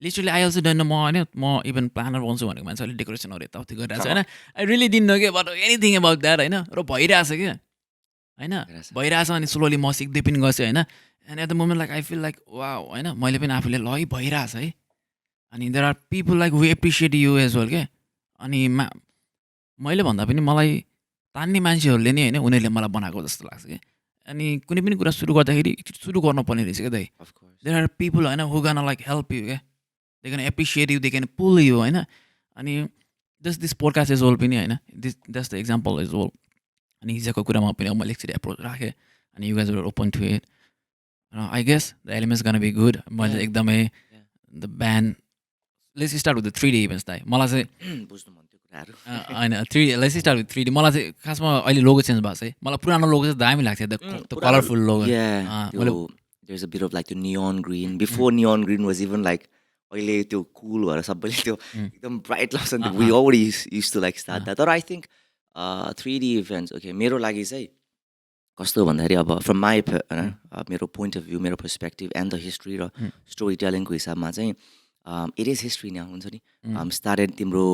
literally I also don't know म होइन म इभन प्लानर बनाउँछु भनेको मान्छे अलिक डेकोरेसनहरू यताउति गरिरहेको छ होइन आई रियली डिन्ट नो के अबाउट एनिथिङ अबाउट द्याट होइन र भइरहेछ क्या होइन भइरहेछ अनि स्लोली म सिक्दै पनि गएछु होइन and at the moment like I feel like वा होइन मैले पनि आफूले ल है भइरहेछ है अनि there are people like who appreciate you as well के अनि मैले भन्दा पनि मलाई तान्ने मान्छेहरूले नै होइन उनीहरूले मलाई बनाएको जस्तो लाग्छ कि अनि कुनै पनि कुरा सुरु गर्दाखेरि सुरु गर्नुपर्ने रहेछ क्या दाइ देयर आर पिपल होइन who gonna like help you क्या they can appreciate you they can pull you होइन अनि जस्ट दिस पोडकास्ट इज ओल पनि होइन द्याट्स द इक्जाम्पल इज ओल अनि हिजोको कुरामा पनि मैले एकचोटि एप्रोच राखेँ अनि you guys were open to it I guess the elements gonna be good मैले एकदमै the band let's start with the 3D events दाइ मलाई चाहिँ बुझ्नु मन त्यो कुराहरू होइन 3D let's start with 3D मलाई चाहिँ खासमा अहिले लोगो चेन्ज भएको छ है मलाई पुरानो लोगो चाहिँ दामी लाग्थ्यो the colourful logo there's a bit of like the neon green before neon green was even like अहिले त्यो कुल भएर सबैले त्यो एकदम ब्राइट लाग्छ नि we already used to like start that तर I think 3D events okay मेरो लागि चाहिँ कस्तो भन्दाखेरि अब फ्रम माई मेरो पोइन्ट अफ भ्यू मेरो पर्सपेक्टिभ एन्ड द हिस्ट्री र स्टोरी टेलिङको हिसाबमा चाहिँ इट इज हिस्ट्री नै हुन्छ नि स्टार्टेड तिम्रो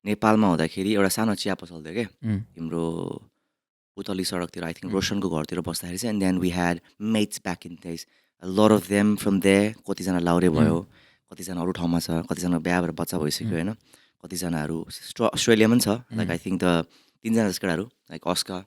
नेपालमा हुँदाखेरि एउटा सानो चिया पसल्थ्यो क्या तिम्रो उतली सडकतिर आई थिङ्क रोशनको घरतिर बस्दाखेरि चाहिँ and then we had mates back in days lot of them from they कतिजना लाउरे भयो कतिजना अरू ठाउँमा छ कतिजना बिहा भएर बच्चा भइसक्यो होइन कतिजनाहरू अस्ट्रेलियामा पनि छ लाइक आई थिङ्क द 3जना केटाहरू like Aska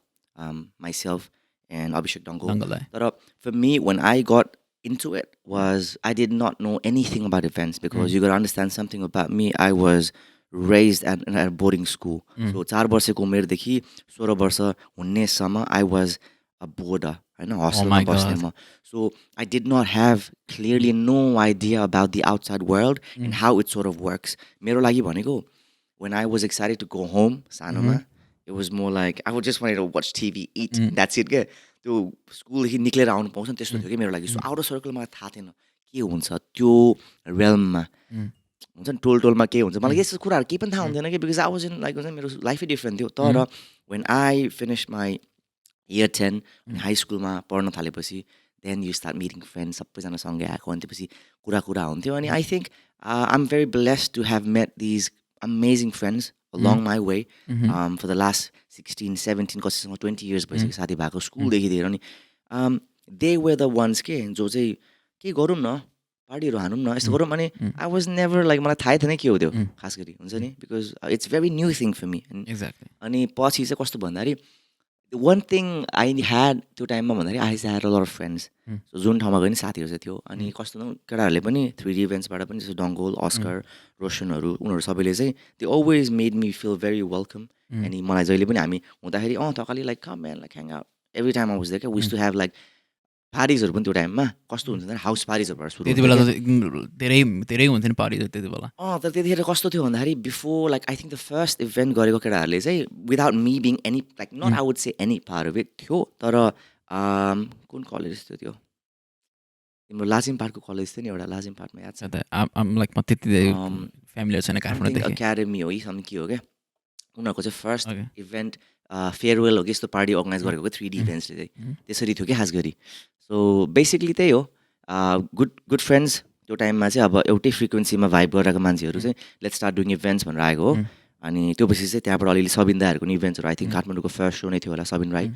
myself and Abhishek Thakali. But for me, when I got into it, was I did not know anything about events because you got to understand something about me. I was raised at a boarding school. So 4 वर्षको उमेरदेखि 16 वर्ष हुनेसम्म I was a boarder. होइन हस्टेलमा बस्नेमा. So I did not have clearly no idea about the outside world and how it sort of works. मेरो लागि भनेको when I was excited to go home, सानोमा it was more like I would just wanted to watch TV, eat, that's it के त्यो स्कुलदेखि निक्लेर आउनु पाउँछ नि त्यस्तो थियो कि मेरो लागि सो आउटर सर्कल मलाई थाहा थिएन के हुन्छ त्यो रेलममा हुन्छ नि टोलमा के हुन्छ मलाई यस्तो कुराहरू केही पनि थाहा हुँदैन कि because I was in like हुन्छ मेरो लाइफै डिफ्रेन्ट थियो तर when I finish my year 10 high स्कुलमा पढ्न थालेपछि then you start meeting friend सबैजना सँगै आएको अनि त्यसपछि कुरा हुन्थ्यो अनि I think I am very blessed to have met these amazing friends along my way for the last 16, 17, कसैसँग 20 years भइसक्यो साथी भएको स्कुलदेखि लिएर अनि they were the ones के जो चाहिँ के गरौँ न पार्टीहरू हानौँ न यस्तो गरौँ अनि आई वाज नेभर लाइक मलाई थाहै थिएन के हो त्यो खास गरी हुन्छ नि because it's very new thing for me अनि पछि चाहिँ कस्तो भन्दाखेरि वान थिङ आई ह्याड त्यो टाइममा भन्दाखेरि I had a lot of friends जुन ठाउँमा गयो नि साथीहरू चाहिँ थियो अनि कस्तो केटाहरूले पनि 3D इभेन्ट्सबाट पनि जस्तो डङ्गोल अस्कर रोशनहरू उनीहरू सबैले चाहिँ they always made me feel very welcome अनि मलाई जहिले पनि हामी हुँदाखेरि Thakali like come man like hang out every time I was there we used to have like पार्टिजहरू पनि त्यो टाइममा कस्तो हुन्छ भने हाउस पार्टिजहरूबाट सुरु त्यति बेला त धेरै धेरै हुन्थ्यो नि पार्टी त्यति बेला तर त्यतिखेर कस्तो थियो भन्दाखेरि before like I think the first event गरेको केटाहरूले चाहिँ without me being any like not I would say any part of it थियो तर कुन कलेज थियो त्यो तिम्रो लाजिमपाटको कलेज थियो नि एउटा लाजिमपाटमा याद छ लाइक म त्यति फ्यामिली छैन काठमाडौँदेखि एकाडेमी हो कि सम के हो क्या उनीहरूको चाहिँ फर्स्ट इभेन्ट फेयरवेल हो कि यस्तो पार्टी अर्गनाइज गरेको 3D इभेन्ट्सले चाहिँ त्यसरी थियो कि खास गरी सो बेसिकली त्यही हो गुड फ्रेन्ड्स त्यो टाइममा चाहिँ अब एउटै फ्रिक्वेन्सीमा भाइब गरिरहेको मान्छेहरू चाहिँ लेट्स स्टार्ट डुइङ इभेन्ट्स भनेर आएको हो अनि त्यो पछि चाहिँ त्यहाँबाट अलिअलि सबिन दाहरूको नि इभेन्ट्सहरू आई थिङ्क काठमाडौँको फर्स्ट सो नै थियो होला सबिन राई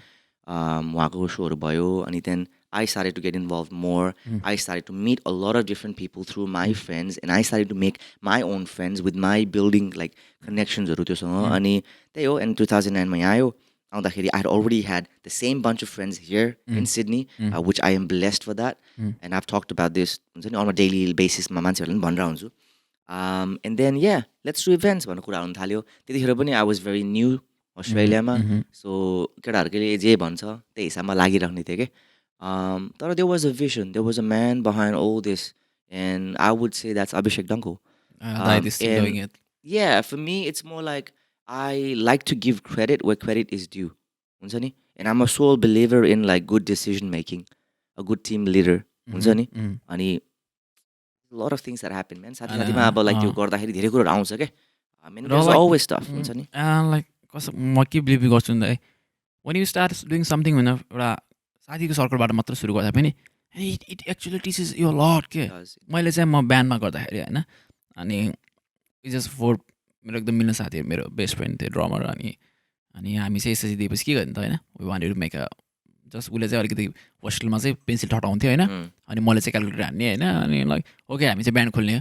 उहाँको सोहरू भयो अनि then I started to get involved more. I started to meet a lot of different people through my friends and I started to make my own friends with my building like connections हरू त्योसँग अनि त्यही हो and 2009 मा आयो आउँदाखेरि I had already had the same bunch of friends here in Sydney which I am blessed for that and I've talked about this हुन्छ नि on a daily basis मा मान्छेहरूले पनि भनिरहेको हुन्छु and then yeah let's do events भन्ने कुरा हुन थाल्यो त्यतिखेर पनि I was very new अस्ट्रेलियामा सो केटाहरूले जे भन्छ त्यही हिसाबमा लागिराख्ने थियो कि but there was a vision, there was a man behind all this, and I would say that's Abhishek Thakali. That is still doing it. Yeah, for me, it's more like I like to give credit where credit is due. हुन्छ नि? And I'm a sole believer in like good decision making, a good team leader. हुन्छ नि? अनि a lot of things that happen, man. साथीमा अब like त्यो गर्दाखेरि धेरै कुराहरू आउँछ के. I mean, there's always stuff. हुन्छ नि? Like म के बिलिभ गर्छु नि त when you start doing something भने एउटा साथीको सर्कलबाट मात्र सुरु गर्दा पनि इट एक्चुअली टिचेस यो लट के मैले चाहिँ म ब्यान्डमा गर्दाखेरि होइन अनि जस्ट फोर मेरो एकदम मिल्ने साथीहरू मेरो बेस्ट फ्रेन्ड थियो ड्रमर अनि हामी चाहिँ एसएससी दिएपछि के गर्ने त होइन we wanted to make a just उसले चाहिँ अलिकति होस्टेलमा चाहिँ पेन्सिल ठटाउँथ्यो होइन अनि मैले चाहिँ क्यालकुलेटर हान्ने होइन अनि लाइक ओके हामी चाहिँ ब्यान्ड खोल्ने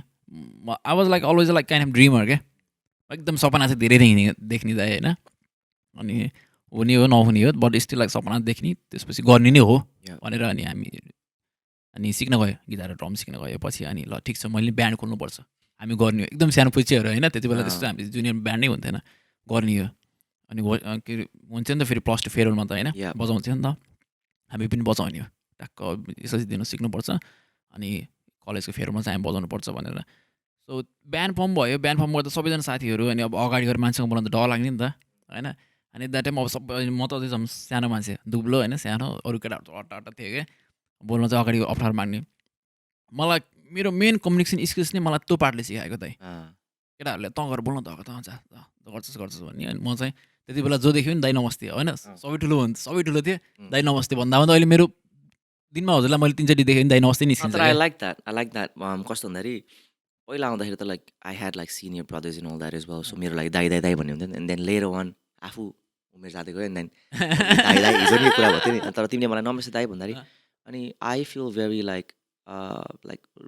I was like always like kind of dreamer क्या एकदम सपना चाहिँ धेरै देख्ने दाइ होइन अनि हुने हो नहुने हो बट स्टिल लाइक सपना देख्ने त्यसपछि गर्ने नै हो भनेर अनि हामी सिक्न गयो गिटार ड्रम सिक्न गयो पछि अनि ल ठिक छ मैले ब्यान्ड खोल्नुपर्छ हामी गर्ने हो एकदम सानो पुच्चेहरू होइन त्यति बेला त्यस्तो हामी जुनियर ब्यान्ड नै हुन्थेन गर्ने हो अनि के हुन्छ नि त फेरि प्लस टू फेयरवेलमा त होइन बजाउँथ्यो नि त हामी पनि बजाउने हो टक्क यसरी दिन सिक्नुपर्छ अनि कलेजको फेयरवेलमा चाहिँ हामी बजाउनुपर्छ भनेर सो ब्यान्ड फर्म भयो ब्यान्ड फर्म गर्दा सबैजना साथीहरू अनि अब अगाडि गएर मान्छेको बोलाउँदा डर लाग्ने नि त होइन अनि द्याट टाइम अब सबै म त अझै सानो मान्छे दुब्लो होइन सानो अरू केटाहरू त अट्टा थियो क्या बोल्न चाहिँ अगाडि अप्ठ्यारो माग्ने मलाई मेरो मेन कम्युनिकेसन स्किल्स नै मलाई त्यो पार्टले सिकाएको त केटाहरूले त गएर बोल्न त गर्छस् भन्ने अनि म चाहिँ त्यति बेला जो देख्यो नि दाइ नमस्ते होइन सबै ठुलो हुन्छ सबै ठुलो थियो दाइ नमस्ते भन्दा अहिले मेरो दिनमा हजुरलाई मैले 3 चोटि देखेँ नि दाइ नमस्ते निस्किन्छ आई लाइक द्याट कस्तो भन्दाखेरि पहिला आउँदाखेरि त like I had like senior brothers in all that is well so मेरो लागि दाइ भन्ने हुन्थ्यो नि एन्ड देन लेटर वान आफू उमेर जाँदै गयो एन्ड देन दाइ हिजो नि कुरा भएको थियो नि तर तिमीले मलाई नमस्ते दाइ भन्दाखेरि अनि I feel very like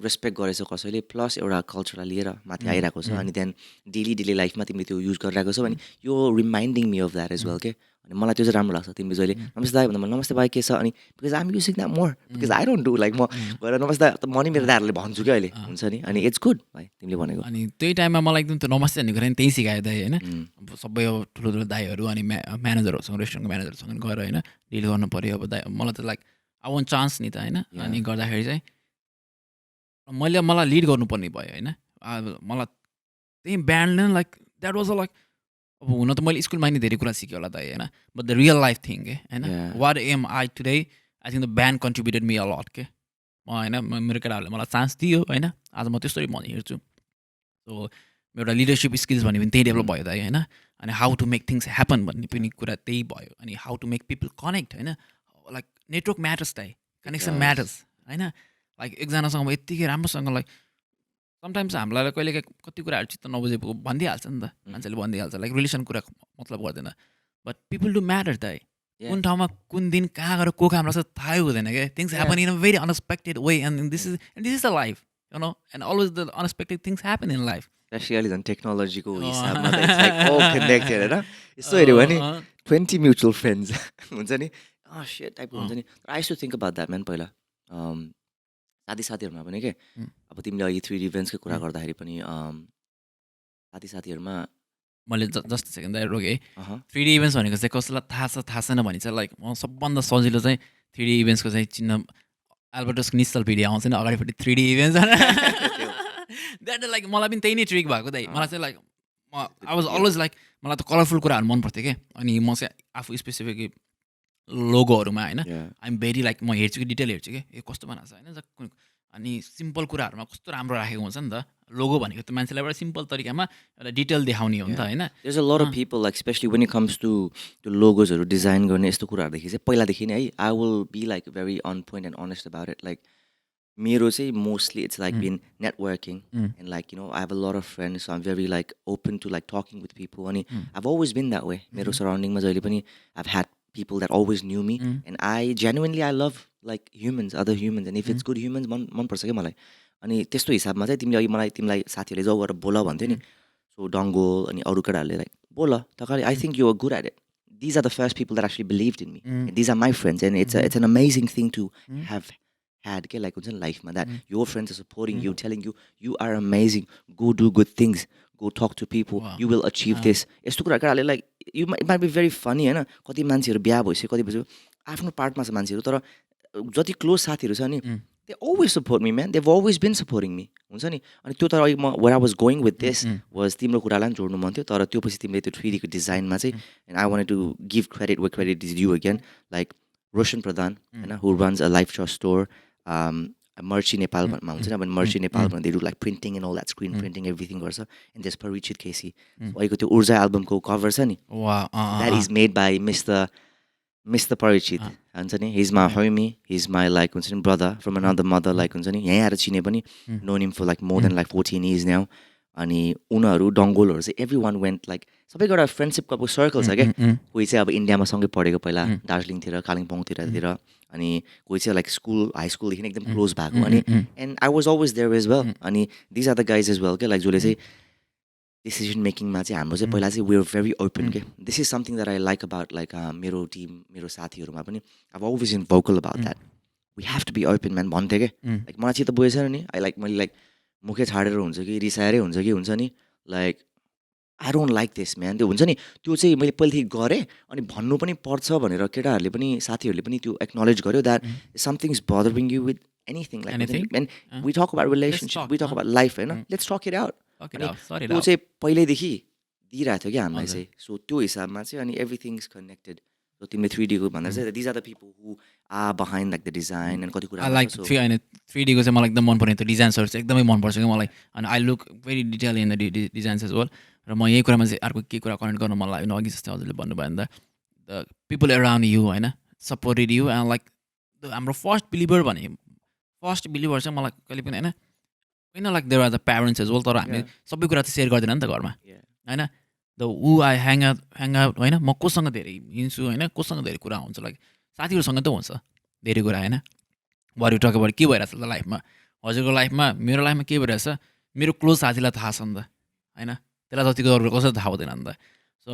respect गरेछ कसैले प्लस एउटा कल्चरलाई लिएर माथि आइरहेको छ अनि देन डेली लाइफमा तिमीले त्यो युज गरिरहेको छौ अनि यो reminding me of that as well के अनि मलाई त्यो चाहिँ राम्रो लाग्छ तिमीले जहिले नमस्ते दाइ भन्दा नमस्ते भाइ के छ अनि because I am using that more because I don't do like म गएर नमस्ते दाइ म नि मेरो दाइहरूले भन्छु क्या अहिले हुन्छ नि अनि इट्स गुड भाइ तिमीले भनेको अनि त्यही टाइममा मलाई एकदम त्यो नमस्ते भन्ने कुरा नि त्यही सिकायो दाइ होइन सबै अब ठुलो दाइहरू अनि म्यानेजरहरूसँग रेस्टुरेन्टको म्यानेजरसँग गएर होइन डिल गर्नु पऱ्यो अब दाइ मलाई त लाइक आई वान्ट चान्स नि त होइन अनि गर्दाखेरि चाहिँ मलाई लिड गर्नुपर्ने भयो होइन मलाई त्यही ब्यान्डले like that was a like अब हुन त मैले स्कुलमा नि धेरै कुरा सिकेँ होला त होइन but the real life thing के होइन what am I today I think the band contributed me a lot के म होइन मेरो केटाहरूले मलाई चान्स दियो होइन आज म त्यस्तै म हेर्छु सो एउटा लिडरसिप स्किल्स भन्ने पनि त्यही डेभलप भयो त होइन अनि how to make things happen भन्ने पनि कुरा त्यही भयो अनि how to make people connect होइन लाइक नेटवर्क म्याटर्स दाइ कनेक्सन म्याटर्स होइन लाइक एकजनासँग अब यत्तिकै राम्रोसँग लाइक समटाइम्स हामीलाई कहिले कति कुराहरू चित्त नबुझेको भनिदिइहाल्छ नि त मान्छेले भनिदिइहाल्छ लाइक रिलेसन कुरा मतलब गर्दैन बट पिपल डु म्याटर दाइ कुन ठाउँमा कुन दिन कहाँ गएर को काम लाग्छ थाहै हुँदैन क्या things happen in a very unexpected way and this is the life you know and always the unexpected things happen in life especially झन् टेक्नोलोजीको हिसाबमा त इट्स लाइक all connected हैन यसो हेर्यो भने 20 म्युचुअल फ्रेन्ड्स हुन्छ नि शिट टाइपको हुन्छ नि I used to think about that man पहिला साथीहरूमा पनि के अब तिमीले अहिले 3D इभेन्ट्सको कुरा गर्दाखेरि पनि साथीहरूमा मैले जस्ट सेकेन्ड दाइ रोकेँ 3D इभेन्ट्स भनेको चाहिँ कसैलाई थाहा छैन भने चाहिँ लाइक म सबभन्दा सजिलो चाहिँ 3D इभेन्ट्सको चाहिँ चिन्ह एल्बर्टसको निश्चलपिडी आउँछ नि अगाडिपट्टि 3D इभेन्ट्स द्याट लाइक मलाई पनि त्यही नै ट्रिक भएको दाइ मलाई चाहिँ like I was always like मलाई त कलरफुल कुराहरू मन पर्थ्यो क्या अनि म चाहिँ आफू स्पेसिफिक लोगोहरूमा होइन आइएम भेरी लाइक म हेर्छु कि डिटेल हेर्छु कि ए कस्तो बनाएको छ होइन अनि सिम्पल कुराहरूमा कस्तो राम्रो राखेको हुन्छ नि त लोगो भनेको त मान्छेलाई एउटा सिम्पल तरिकामा एउटा डिटेल देखाउने हो नि त होइन There's a lot of people, like especially when it comes to logosहरू डिजाइन गर्ने यस्तो कुराहरूदेखि चाहिँ पहिलादेखि नै है I will be like very on point and honest about it. Like मेरो चाहिँ mostly it's like been networking and like you know I have a lot of friends, so I'm very like open to like talking with people. अनि I've always been that way. मेरो surroundingमा जहिले पनि I've had people that always knew me and I genuinely I love like humans, other humans, and if it's good humans मन पर्छ क्या मलाई. अनि त्यस्तो हिसाबमा चाहिँ तिमीले अघि मलाई तिमीलाई साथीहरूले जाऊ गरेर बोल भन्थ्यो नि सो डङ्गो अनि अरू केटाहरूले लाइक बोल Thakali, I think you are good at it. These are the first people that actually believed in me. And these are my friends and it's an amazing thing to have had के like हुन्छ नि लाइफमा that your friends are supporting you, telling you you are amazing, go do good things, go talk to people, you will achieve this. यस्तो कुरा केटाहरूले like it might be very funny होइन कति मान्छेहरू बिहा भइसक्यो कति भइसक्यो आफ्नो पार्टमा छ मान्छेहरू तर जति क्लोज साथीहरू छ नि they always support me, man. They've always been supporting me. हुन्छ नि अनि त्यो तर where I was going with this was तिम्रो कुरालाई जोड्नु मन थियो तर त्यो पछि तिमीले त्यो 3D को डिजाइनमा चाहिँ and I wanted to give credit where credit is due again, like Roshan Pradhan हैन who runs a life choice store, Merchi Nepal मा हुन्छ नि Merchi Nepal they do like printing and all that, screen printing everything गर्छ and there's Parichit Casey अहिलेको त्यो ऊर्जा एल्बमको cover छ नि that is made by Mr. Parichit हुन्छ नि he's my homie, he's my like हुन्छ नि brother from another mother like हुन्छ नि यहीँ आएर चिने पनि known him for like more than like 14 years now. अनि उनीहरू डङ्गोलहरू चाहिँ everyone went like सबैको एउटा फ्रेन्डसिपको सर्कल छ क्या कोही चाहिँ अब इन्डियामा सँगै पढेको पहिला दार्जिलिङतिर कालिम्पोङतिर अनि कोही चाहिँ लाइक स्कुल हाई स्कुलदेखि एकदम क्लोज भएको अनि and I was always there as well अनि these are the guys as well क्या लाइक जसले चाहिँ डिसिजन मेकिङमा चाहिँ हाम्रो चाहिँ पहिला चाहिँ वी आर भेरी ओपन के this is something that I like about like मेरो टिम मेरो साथीहरूमा पनि I always in vocal about that we have to be open man भन्थेँ क्या लाइक मलाई चाहिँ त बुझेछ नि आई लाइक मैले लाइक मुखे छाडेर हुन्छ कि रिसाएरै हुन्छ कि हुन्छ नि like I don't like this man त्यो हुन्छ नि त्यो चाहिँ मैले पहिलेदेखि गरेँ अनि भन्नु पनि पर्छ भनेर केटाहरूले पनि साथीहरूले पनि त्यो एक्नोलेज गर्यो that something is bothering you with anything like and we talk about relationship we talk about life होइन लेट्स टक इट आउट त्यो चाहिँ पहिल्यैदेखि दिइरहेको थियो क्या हामीलाई चाहिँ सो त्यो हिसाबमा चाहिँ अनि एभ्रिथिङ इज कनेक्टेड सो तिमीले 3D को भन्दा चाहिँ these are the people who are behind like the design and कति कुरा लाइक 3D को चाहिँ मलाई एकदम मन पर्ने त्यो डिजाइन्सहरू चाहिँ एकदमै मनपर्छ क्या मलाई अनि I look very detail in the designs as well र म यही कुरामा चाहिँ अर्को के कुरा कनेक्ट गर्नु मन लाग्यो अघि जस्तै हजुरले भन्नुभयो नि त पिपल एराउन्ड यु होइन सपोर्टेड यु एन्ड लाइक हाम्रो फर्स्ट बिलिभर चाहिँ मलाई कहिले पनि होइन like there are the parents as well तर हामीले सबै कुरा चाहिँ सेयर गर्दैन नि त घरमा होइन द ऊ आई ह्याङ आउट होइन म कोसँग धेरै हिँड्छु होइन कोसँग धेरै कुरा हुन्छ लाइक साथीहरूसँग त हुन्छ धेरै कुरा होइन वाट यु टक अबाउट के भइरहेछ त लाइफमा हजुरको लाइफमा मेरो लाइफमा के भइरहेछ मेरो क्लोज साथीलाई थाहा छ नि त होइन त्यसलाई जतिको अरू कसरी थाहा हुँदैन नि त सो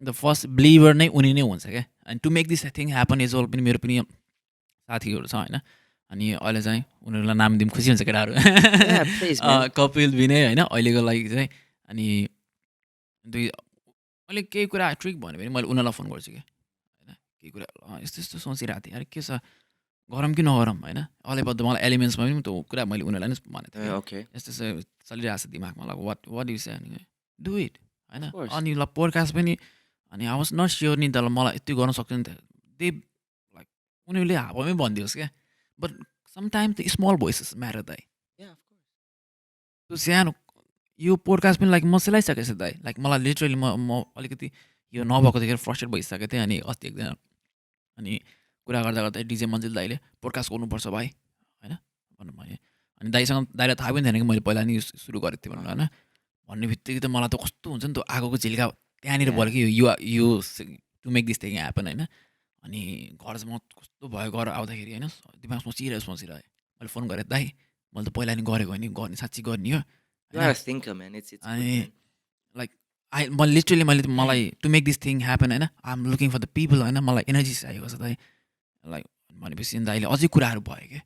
द फर्स्ट बिलिभर नै उनी नै हुन्छ क्या and to make this thing happen as well पनि मेरो पनि साथीहरू छ होइन अनि अहिले चाहिँ उनीहरूलाई नाम दिउँ खुसी हुन्छ केटाहरू कपिल विनय होइन अहिलेको लागि चाहिँ अनि मैले केही कुरा ट्रिक भन्यो भने मैले उनीहरूलाई फोन गर्छु क्या होइन केही कुरा यस्तो यस्तो सोचिरहेको थिएँ अरे के छ गरम कि नगरम होइन अहिले मलाई एलिमेन्ट्समा पनि त्यो कुरा मैले उनीहरूलाई नै भनेको थिएँ ओके यस्तो यस्तो चलिरहेको छ दिमागमा ल वाट यु से अनि डु इट होइन अनि ल पोडकास्ट पनि अनि आई वाज नट स्योर नि त मलाई यति गर्न सक्छ नि त दे लाइक उनीहरूले हावामै भनिदियोस् क्या but sometime the small voices matter दाइ त्यो सानो यो पोडकास्ट पनि लाइक म सेलाइसकेको छु दाइ लाइक मलाई लिटरली म अलिकति यो नभएको देखेर फ्रस्ट्रेट भइसकेको थिएँ अनि अस्ति एकदिन अनि कुरा गर्दा गर्दा डिजे मन्जिल दाइले पोडकास्ट गर्नुपर्छ भाइ होइन भन्नु मैले अनि दाइलाई थाहा पनि थिएन कि मैले पहिला नि सुरु गरेको थिएँ भनेर होइन भन्ने बित्तिकै त मलाई त कस्तो हुन्छ नि त्यो आगोको झिल्का त्यहाँनिर भयो कि यो to make this thing happen होइन अनि घर चाहिँ म कस्तो भयो घर आउँदाखेरि होइन दिमाग सोचिरहेँ मैले फोन गरेँ दाइ मैले त पहिला नि गरेको होइन गर्ने साँच्ची गर्ने हो अनि लाइक मैले लिटरली मलाई to make this thing happen होइन I am looking for the people होइन मलाई एनर्जी चाहिएको छ दाइ लाइक भनेपछि दाइले अझै कुराहरू भयो क्या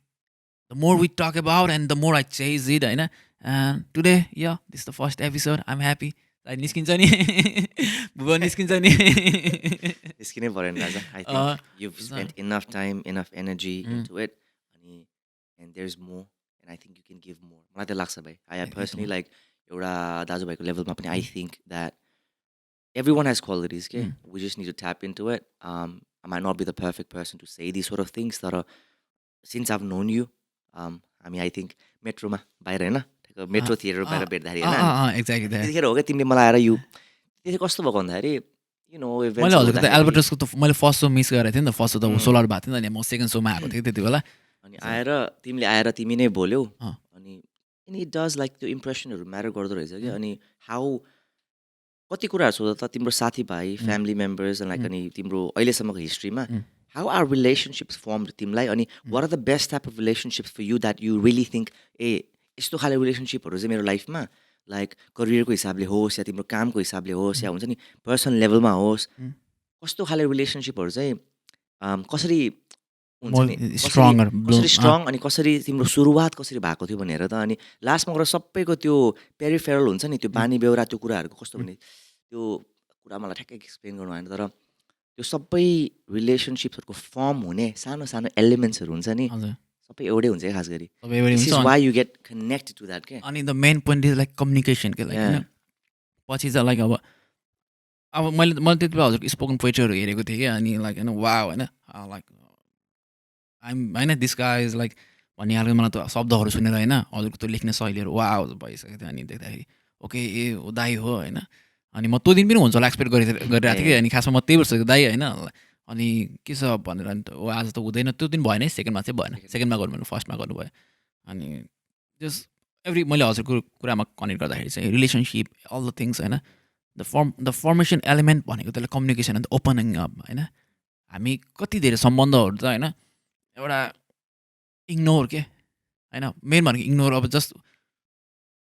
the more we talk about and the more I chase it होइन and today yeah this the first episode I am happy निस्किन्छ नि भुवन निस्किन्छ नि निस्किनै पऱ्यो नि राजा I think you've spent enough time enough energy into it अनि and there's more, and I think you can give more. मलाई त लाग्छ भाइ. I personally like एउटा दाजुभाइको लेभलमा पनि I think that everyone has qualities, okay? We just need to tap into it. I might not be the perfect person to say these sort of things, तर since I've known you, I think मेट्रोमा बाहिर होइन metro theatre बाहिर भेट्दाखेरि होइन exactly त्यतिखेर हो क्या तिमीले मलाई आएर यो त्यति कस्तो भएको भन्दाखेरि मैले हजुरको त एल्बर्टसको त मैले फर्स्ट सो मिस गरेको थिएँ नि त फर्स्ट सो त सोलर भएको थियो नि त म सेकेन्ड सोमा आएको थिएँ त्यति बेला अनि तिमीले तिमी नै बोल्यौ अनि इट डज लाइक त्यो इम्प्रेसनहरू म्याटर गर्दो रहेछ कि अनि हाउ कति कुराहरू सोध्दा त तिम्रो साथीभाइ फ्यामिली मेम्बर्स लाइक अनि तिम्रो अहिलेसम्मको हिस्ट्रीमा हाउ आर रिलेसनसिप्स फर्म तिमीलाई अनि what are the best type of relationships for you that you really think यस्तो खाले रिलेसनसिपहरू चाहिँ मेरो लाइफमा लाइक करियरको हिसाबले होस् या तिम्रो कामको हिसाबले होस् या हुन्छ नि पर्सनल लेभलमा होस् कस्तो खाले रिलेसनसिपहरू चाहिँ कसरी हुन्छ नि कसरी स्ट्रङ अनि कसरी तिम्रो सुरुवात कसरी भएको थियो भनेर त अनि लास्टमा गएर सबैको त्यो पेरिफेरल हुन्छ नि त्यो बानी बेहोरा त्यो कुराहरूको कस्तो भने त्यो कुरा मलाई ठ्याक्कै एक्सप्लेन गर्नु भएन तर त्यो सबै रिलेसनसिप्सहरूको फर्म हुने सानो सानो एलिमेन्ट्सहरू हुन्छ नि सबै एउटै हुन्छ खास गरी this is why you get connected to that के अनि the main point is like communication के लाइक होइन पछि चाहिँ लाइक अब मैले त्यति बेला हजुरको स्पोकन पोइट्रीहरू हेरेको थिएँ कि अनि लाइक होइन वा होइन लाइक होइन दिस गाइ इज लाइक भनिहाल्यो मलाई त शब्दहरू सुनेर होइन हजुरको त्यो लेख्ने शैलीहरू वा भइसकेको थियो अनि देख्दाखेरि ओके ए दाई हो होइन अनि म त्यो दिन पनि हुन्छ होला एक्सपेक्ट गरिरहेको थिएँ कि अनि खासमा म त्यही वर्षको दाई होइन अनि के छ भनेर अनि आज त हुँदैन त्यो दिन भएन है सेकेन्डमा चाहिँ भएन सेकेन्डमा गर्नु भने फर्स्टमा गर्नुभयो अनि जस्ट एभ्री मैले हजुरको कुरामा कनेक्ट गर्दाखेरि चाहिँ रिलेसनसिप अल द थिङ्स होइन द फर्मेसन एलिमेन्ट भनेको त्यसलाई कम्युनिकेसन अन्त ओपनिङ अप होइन हामी कति धेरै सम्बन्धहरू त होइन एउटा इग्नोर के होइन मेन भनेको इग्नोर अब जस्ट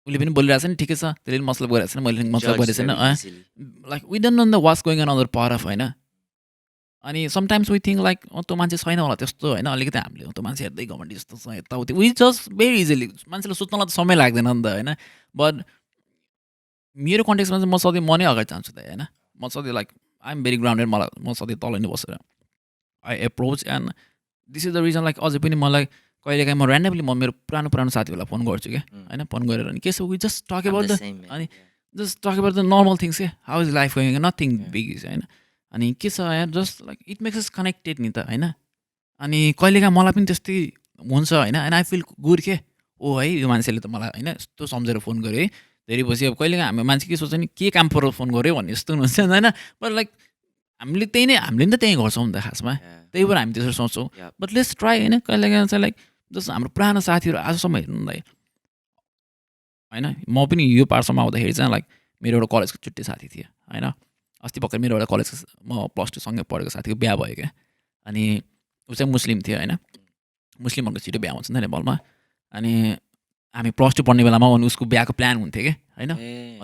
उसले पनि बोलिरहेको छ नि ठिकै छ त्यसले पनि मतलब गरिरहेको छैन मैले मतलब गरेको छैन like we don't know the what's going on other part of होइन अनि समटाइम्स वी थिङ्क लाइक त्यो मान्छे छैन होला त्यस्तो होइन अलिकति हामीले त्यो मान्छे हेर्दै घमण्डी जस्तो छ यताउति वी जस्ट भेरी इजिली मान्छेलाई सोच्नलाई त समय लाग्दैन नि त होइन बट मेरो कन्टेक्समा चाहिँ म सधैँ म नै अगाडि चाहन्छु त होइन म सधैँ like I am very grounded मलाई म सधैँ तल नै बसेर I approach and this is the reason like अझै पनि मलाई कहिलेकाहीँ म ऱ्यान्डमली म मेरो पुरानो साथीहरूलाई फोन गर्छु क्या होइन फोन गरेर अनि के छ we just talk about the अनि just talk about the normal things के how is life going nothing big is होइन अनि के छ यार just like it makes us connected नि त होइन अनि कहिलेकाहीँ मलाई पनि त्यस्तै हुन्छ होइन एन्ड आई फिल गुड के ओ है यो मान्छेले त मलाई होइन यस्तो सम्झेर फोन गर्यो है धेरै पछि अब कहिलेकाहीँ हाम्रो मान्छे के सोच्छ नि के काम पर फोन गऱ्यो भन्ने जस्तो हुन्छ होइन बट लाइक हामीले नि त त्यहीँ गर्छौँ नि त खासमा त्यही भएर हामी त्यसरी सोच्छौँ बट लेट्स ट्राई होइन कहिलेकाहीँ चाहिँ लाइक जस्तो हाम्रो पुरानो साथीहरू आजसम्म हेर्नुलाई होइन म पनि यो पार्टसम्म आउँदाखेरि चाहिँ लाइक मेरो एउटा कलेजको छुट्टै साथी थियो होइन अस्ति भर्खर मेरो एउटा कलेजको म +2 सँगै पढेको साथीको बिहा भयो क्या अनि ऊ चाहिँ मुस्लिम थियो होइन मुस्लिमहरूको छिटो बिहा हुन्छ नि त नेपालमा अनि हामी +2 पढ्ने बेलामा अनि उसको बिहाको प्लान हुन्थ्यो कि होइन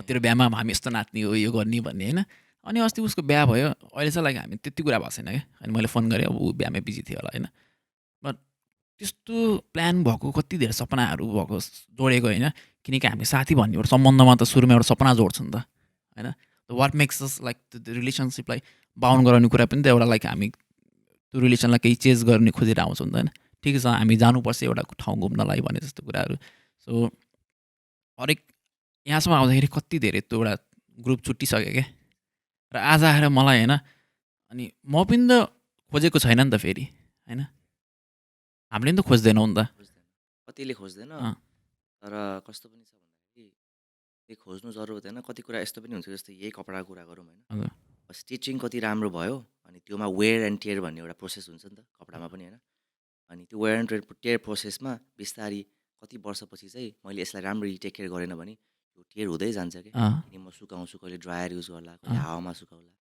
तेरो बिहामा हामी यस्तो नाच्ने हो यो गर्ने भन्ने होइन अनि अस्ति उसको बिहा भयो अहिले चाहिँ लाइक हामी त्यति कुरा भएको छैन क्या अनि मैले फोन गरेँ अब ऊ बिहामै बिजी थियो होला होइन बट त्यस्तो प्लान भएको कति धेरै सपनाहरू भएको जोडेको होइन किनकि हामी साथी भन्ने एउटा सम्बन्धमा त सुरुमा एउटा सपना जोड्छ नि त होइन वाट मेक्स अस लाइक त्यो रिलेसनसिपलाई बााउन्ड गराउने कुरा पनि त एउटा लाइक हामी त्यो रिलेसनलाई केही चेन्ज गर्ने खोजेर आउँछौँ नि त होइन ठिकै छ हामी जानुपर्छ एउटा ठाउँ घुम्नलाई भने जस्तो कुराहरू सो हरेक यहाँसम्म आउँदाखेरि कति धेरै त्यो एउटा ग्रुप छुट्टिसक्यो क्या र आज आएर मलाई होइन अनि म पनि त खोजेको छैन नि त फेरि होइन हामीले पनि त खोज्दैनौँ नि त कतिले खोज्दैन तर कस्तो पनि छ भन्दाखेरि खोज्नु जरुरत होइन कति कुरा यस्तो पनि हुन्छ जस्तो यही कपडाको कुरा गरौँ होइन स्टिचिङ कति राम्रो भयो अनि त्योमा वेयर एन्ड टियर भन्ने एउटा प्रोसेस हुन्छ नि त कपडामा पनि होइन अनि त्यो वेयर एन्ड टियर प्रोसेसमा बिस्तारै कति वर्षपछि चाहिँ मैले यसलाई राम्ररी टेक केयर गरेन भने त्यो टियर हुँदै जान्छ कि किनकि म सुकाउँछु कहिले ड्रायर युज गर्ला कहिले हावामा सुकाउला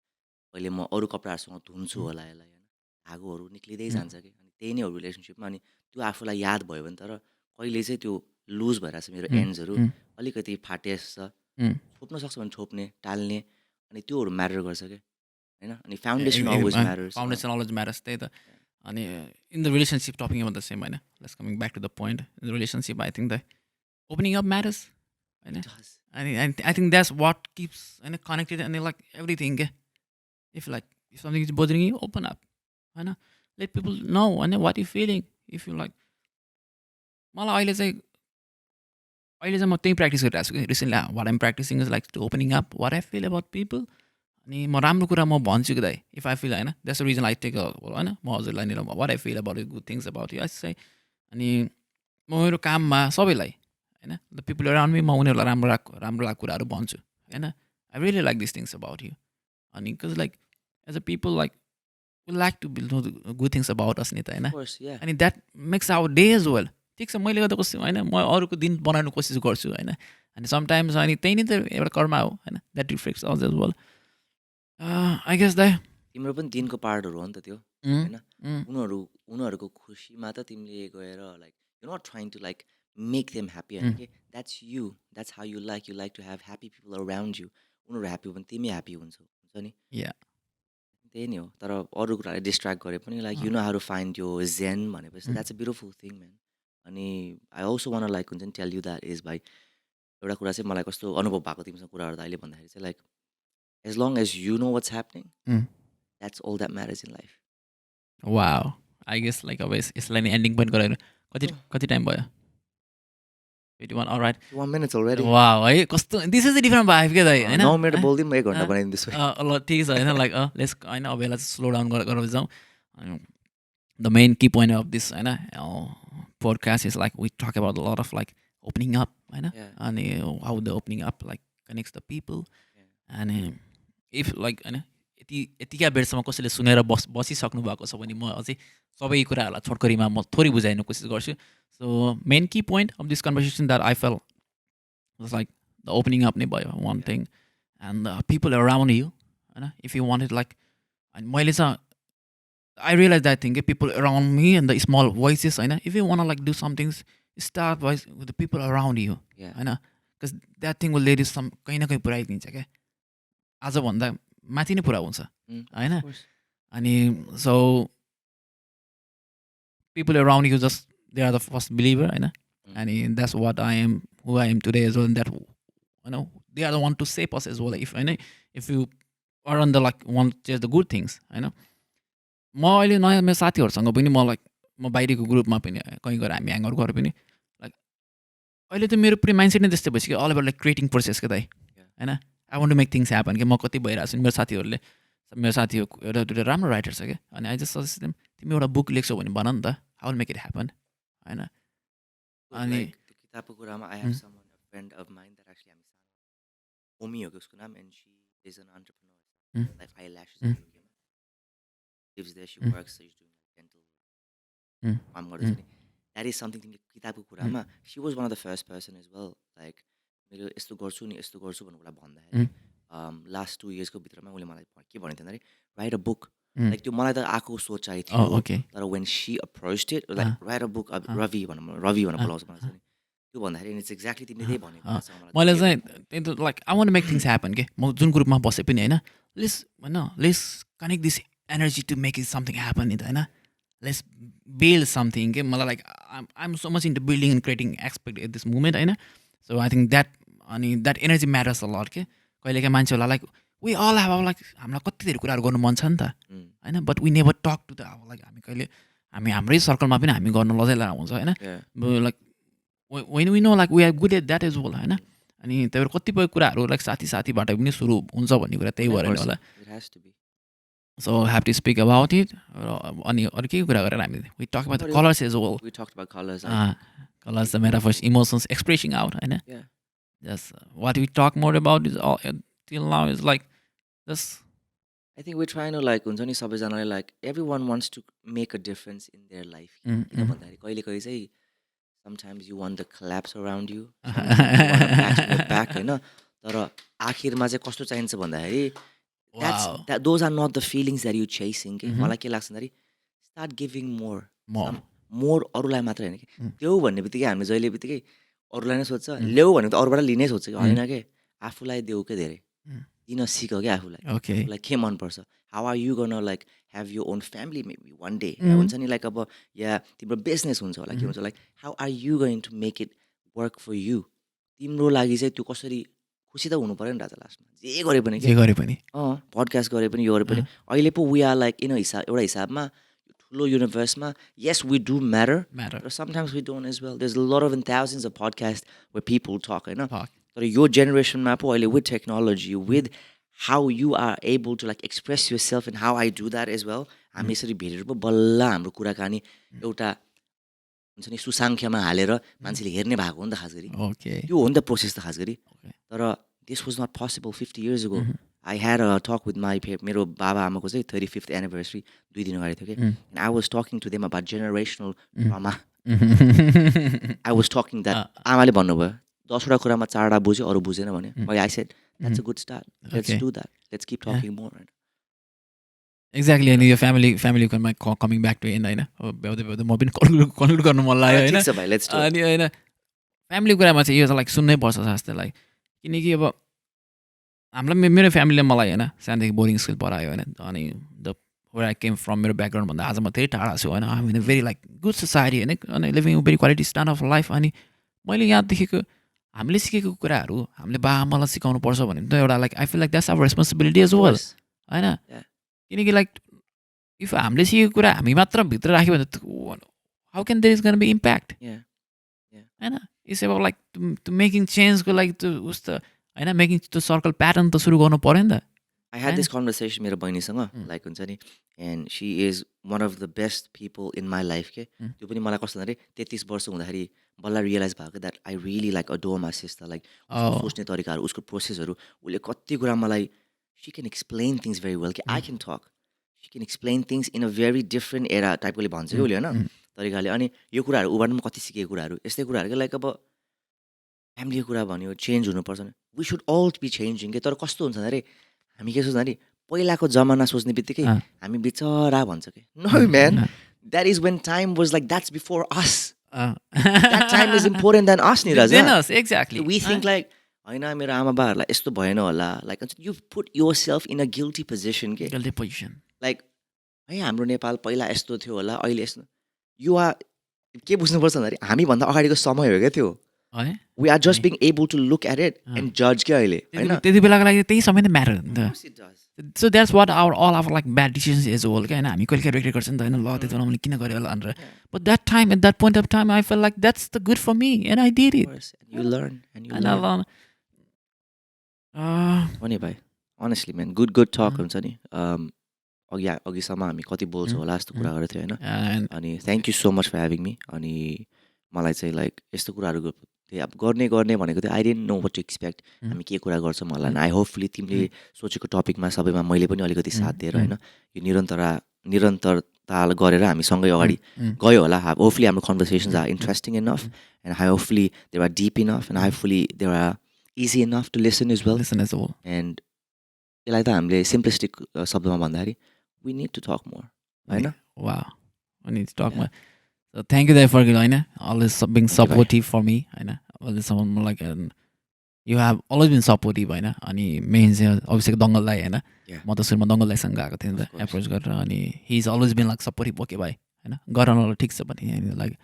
कहिले म अरू कपडाहरूसँग धुन्छु होला यसलाई होइन धागोहरू निक्लिँदै जान्छ कि अनि त्यही नै हो रिलेसनसिपमा अनि त्यो आफूलाई याद भयो भने तर कहिले चाहिँ त्यो लुज भइरहेको छ मेरो एन्ड्सहरू अलिकति फाटेस छ छोप्न सक्छ भने छोप्ने टाल्ने अनि त्योहरू म्याटर गर्छ क्या होइन अनि फाउन्डेसन अलवेज म्याटर्स त्यही त अनि in the relationship talking about the same होइन let's coming back to the point in the relationship I think the opening up matters होइन अनि I think that's what keeps होइन कनेक्टेड अनि like everything क्या if something is bothering you open up होइन let people know होइन what you feeling if you like मलाई अहिले चाहिँ म त्यही प्र्याक्टिस गरिरहेको छु कि recently what I'm practising is like to opening up what I feel about people अनि म राम्रो कुरा म भन्छु कि दाइ इफ आई फिल होइन that's the reason I take होइन म हजुरलाई नि what I feel about good things about you चाहिँ अनि म मेरो काममा सबैलाई होइन द पिपल अराउन्ड मी म उनीहरूलाई राम्रो राम्रो कुराहरू भन्छु होइन I really like this things about you अनि because like as a people like we like to build good things about us नि त होइन अनि that makes our day as well ठिक छ मैले गर्दा कस्तो होइन म अरूको दिन बनाउनु कोसिस गर्छु होइन अनि समटाइम्स अनि त्यही नै त एउटा कर्मा हो होइन that reflects us as well I guess the तिम्रो पनि दिनको पार्टहरू हो नि त त्यो होइन उनीहरूको खुसीमा त तिमीले गएर like you not trying to like make them happy होइन कि that's that's how you like to have happy people around you उनीहरू ह्याप्पी हो भने तिमी ह्याप्पी हुन्छ नि त्यही नै हो तर अरू कुराले डिस्ट्र्याक्ट गरे पनि like you know how to find यो जेन भनेपछि that's a beautiful thing man अनि आई अल्सो वान लाइक हुन्छ नि टेल यु द्याट इज भाइ एउटा कुरा चाहिँ मलाई कस्तो अनुभव भएको तिमीसँग कुरा गर्दा अहिले भन्दाखेरि चाहिँ like as long as you know what's happening that's all that matters in life wow I guess like अब यसलाई नै एन्डिङ पोइन्ट गराएर कति टाइम भयो 21 अलराइट 1 minute already वाउ है कस्तो this is a different vibe के दाइ होइन 9 minute बोल्दिउँ 1 घन्टा बनाइदिँदैछु ल ठिक छ होइन लाइक लेट्स होइन अब यसलाई स्लो डाउन गरेर जाउँ the main key point of this होइन podcast is like we talk about lot of like opening up होइन अनि how the opening up like connects the people अनि इफ लाइक होइन यतिका बेरसम्म कसैले सुनेर बसिसक्नु भएको छ भने म अझै सबै कुराहरूलाई छोटकरीमा म थोरै बुझाइदिनु कोसिस गर्छु so main key point of this conversation that I fell like the opening up नै भयो one thing and the people around you होइन if you want it like अनि मैले चाहिँ आई रियलाइज द्याट थिङ के people around me and the small voices होइन if you want like do somethings start voice with the people around you होइन because that thing will led is some कहीँ न कहीँ पुऱ्याइदिन्छ क्या आजभन्दा माथि नै पुरा हुन्छ होइन अनि so people around you just they are the first believer होइन अनि that's what I am who I am today as well that होइन they are the one to shape us as well if होइन if you are on the like want chase the good things होइन म अहिले नयाँ मेरो साथीहरूसँग पनि म लाइक म बाहिरको ग्रुपमा पनि कहीँ गएर हामी ह्याङआउट गरेर पनि लाइक अहिले त मेरो पुरै माइन्डसेट नै त्यस्तै भइसक्यो all about like creating process क्या दाइ होइन I want to make things happen कि म कति भइरहेको छु मेरो साथीहरू एउटा दुइटा राम्रो राइटर छ क्या अनि आई जस्ट सजेस्ट देम तिमी एउटा बुक लेख्छौ भने भन नि त हाउ मेक इट ह्यापन होइन अनि किताबको कुरामा I have someone a friend of mine that actually हामी ओमी हो कि उसको नाम and she is an entrepreneur like I lashes lives there she works is doing dental काम गर्दैछ नि द्याट इज समथिङ तिमीले किताबको कुरामा she was one of the first person as well like मैले यस्तो गर्छु भन्ने कुरा भन्दाखेरि लास्ट 2 yearsको भित्रमा उसले मलाई के भनेको थियो भन्दाखेरि राइट अ बुक लाइक त्यो मलाई त आएको सोचाइ थियो तर when she approached it like write a book Ravi भनेर बोलाउँछ मलाई चाहिँ त्यो भन्दाखेरि इट्स एक्ज्याक्टली तिमीले त्यही भनेको मैले चाहिँ त्यही त like I want make things happen के म जुन ग्रुपमा बसे पनि होइन let's connect this energy to make it something happen नि त होइन लेट्स बिल्ड समथिङ के मलाई like I am so much into building and creating expect at this moment होइन सो आई थिङ्क द्याट अनि that energy matters a lot के कहिलेकाहीँ मान्छेहरूलाई लाइक वी अल हेभ अब लाइक हामीलाई कति धेरै कुराहरू गर्नु मन छ नि त होइन but we never talk to the अब लाइक हामी कहिले हामी हाम्रै सर्कलमा पनि हामी गर्नु लजाइरहेको हुन्छ होइन like when we know like we are good at that is well होइन अनि त्यही भएर कतिपय कुराहरू लाइक साथीबाट पनि सुरु हुन्छ भन्ने कुरा त्यही भएर होला so have to speak about it अनि अरू केही कुरा गरेर हामी we talk about the colours as well colours the metaphors emotions expressing out होइन just what we talk more about is all till now is like this I think we're trying to like हुन्छ नि सबैजनाले like everyone wants to make a difference in their life किन भन्दाखेरि कहिले चाहिँ sometimes you want the collapse around you back होइन तर आखिरमा चाहिँ कस्तो चाहिन्छ भन्दाखेरि those are not the feelings that you chasing के मलाई के लाग्छ भन्दाखेरि start giving more अरूलाई मात्र होइन कि त्यो भन्ने बित्तिकै हामी जहिले बित्तिकै अरूलाई नै सोध्छ ल्याऊ भनेको त अरूबाट लिनै सोध्छ कि होइन कि आफूलाई देऊ के धेरै दिन सिक क्या आफूलाई के मनपर्छ हाउ आर यु गर्न like have you own family maybe one day हुन्छ नि लाइक अब या तिम्रो बिजनेस हुन्छ होला के हुन्छ like how are you going to make it work for you तिम्रो लागि चाहिँ त्यो कसरी खुसी त हुनु पऱ्यो नि राजा लास्टमा जे गरे पनि पडकास्ट गरे पनि यो गरे पनि अहिले पो वी आर लाइक एउटा हिसाबमा ठुलो युनिभर्समा yes we do matter Matter. but sometimes we don't as well. There's a lot of and thousands of podcasts where people talk होइन Talk. तर यो जेनेरेसनमा पो अहिले with technology with how you are able to like express yourself and how I do that as well हामी यसरी भेटेर पो बल्ल हाम्रो कुराकानी एउटा हुन्छ नि सुसाङ्ख्यमा हालेर मान्छेले हेर्ने भएको हो नि त खास गरी Okay. त्यो हो नि त प्रोसेस त खास गरी Okay. तर this was not possible 50 years ago. I had a talk with my मेरो बाबा आमाको चाहिँ 35th anniversary 2 दिन अगाडि थियो कि and I was talking to them about generational trauma. I was talking that आमाले भन्नुभयो 10 वटा कुरामा 4 वटा बुझ्यो अरू बुझेन भने मैले I said that's a good start. Let's Okay. do that. Let's keep talking more. Exactly. And your family coming back to end होइन बेहुदै म पनि कन्क्लुड गर्नु मन लाग्यो होइन ठिक छ भाइ let's do it. अनि होइन फ्यामिली कुरामा चाहिँ यो त लाइक सुन्नै पर्छ जस्तो लाइक किनकि अब हामीलाई मेरो फ्यामिलीले मलाई होइन सानोदेखि बोर्डिङ स्कुल पढायो होइन अनि the where I came from मेरो ब्याकग्राउन्ड भन्दा आज म धेरै टाढा छु होइन I in very like good society होइन अनि living very quality stand of life अनि मैले यहाँ देखेको हामीले सिकेको कुराहरू हामीले बा आमालाई सिकाउनु पर्छ भने त एउटा like I feel like that's our responsibility as well होइन Yeah. किनकि लाइक इफ हामीले सिकेको कुरा हामी मात्र भित्र राख्यो भने त how can there is gonna be impact Yeah. होइन इट्स अब लाइक टु मेकिङ चेन्जको लागि त उस त होइन मेकिङ त्यो सर्कल प्याटर्न त सुरु गर्नु पऱ्यो नि त I had this conversation मेरो बहिनीसँग लाइक हुन्छ नि and she is one of the best people in my life के त्यो पनि मलाई कस्तो भन्दाखेरि 33 वर्ष हुँदाखेरि बल्ल रियलाइज भएको that I really like adore my sister like उसको सोच्ने तरिकाहरू उसको प्रोसेसहरू उसले कति कुरा मलाई she can explain things very well कि I can talk she can explain things in a very different era टाइपकोले भन्छ कि उसले होइन तरिकाले अनि यो कुराहरू उबाट म कति सिकेको कुराहरू यस्तै कुराहरू के लाइक अब फ्यामिलीको कुरा भन्यो चेन्ज हुनुपर्छ we should all be changing के तर कस्तो हुन्छ भन्दाखेरि हामी के सोच्छ भने पहिलाको जमाना सोच्ने बित्तिकै हामी बिचरा भन्छ कि no man that is when time was like that's before us that time is important then us नि Raja exactly we think like होइन मेरो आमा बाबाहरूलाई यस्तो भएन होला like you put your self in a guilty position के पोजिसन लाइक है हाम्रो नेपाल पहिला यस्तो थियो होला अहिले यस्तो युवा के बुझ्नुपर्छ भन्दाखेरि हामीभन्दा अगाडिको समय हो क्या त्यो है we are just being able to look at it and जज के अहिले होइन त्यति बेलाको लागि त्यही समय नै म्याटर नि त so that's what our all our like bad decisions as whole क्या होइन हामी कहिले काहीँ रिग्रेट गर्छ नि त होइन ल त्यति बेला मैले किन गरेँ होला भनेर but that time at that point of time I feel like that's the good for me and I did it you learn and you learn हो नि भाइ honestly man good talk हुन्छ नि अघिसम्म हामी कति बोल्छौँ होला जस्तो कुरा गरेको थियो होइन अनि thank you so much for having me अनि मलाई चाहिँ लाइक यस्तो कुराहरू अब गर्ने भनेको चाहिँ I don't know what to expect हामी के कुरा गर्छौँ होला आई होपफुली तिमीले सोचेको टपिकमा सबैमा मैले पनि अलिकति साथ दिएर होइन यो निरन्तरता गरेर हामी सँगै अगाडि गयो होला होपफुली हाम्रो conversations are interesting enough and hopefully they are deep enough and hopefully they are easy enough to listen as well and यसलाई त हामीले सिम्प्लिस्टिक शब्दमा भन्दाखेरि we need to talk more होइन So thank you there for always being supportive for me. Always someone like you have always been supportive. And means obviously dongle lai hai na. Mata surma dongle lai sang gako thiyo ni approach गरेर अनि he's always been like supportive okay bhai हैन गर्न ठिक छ भने like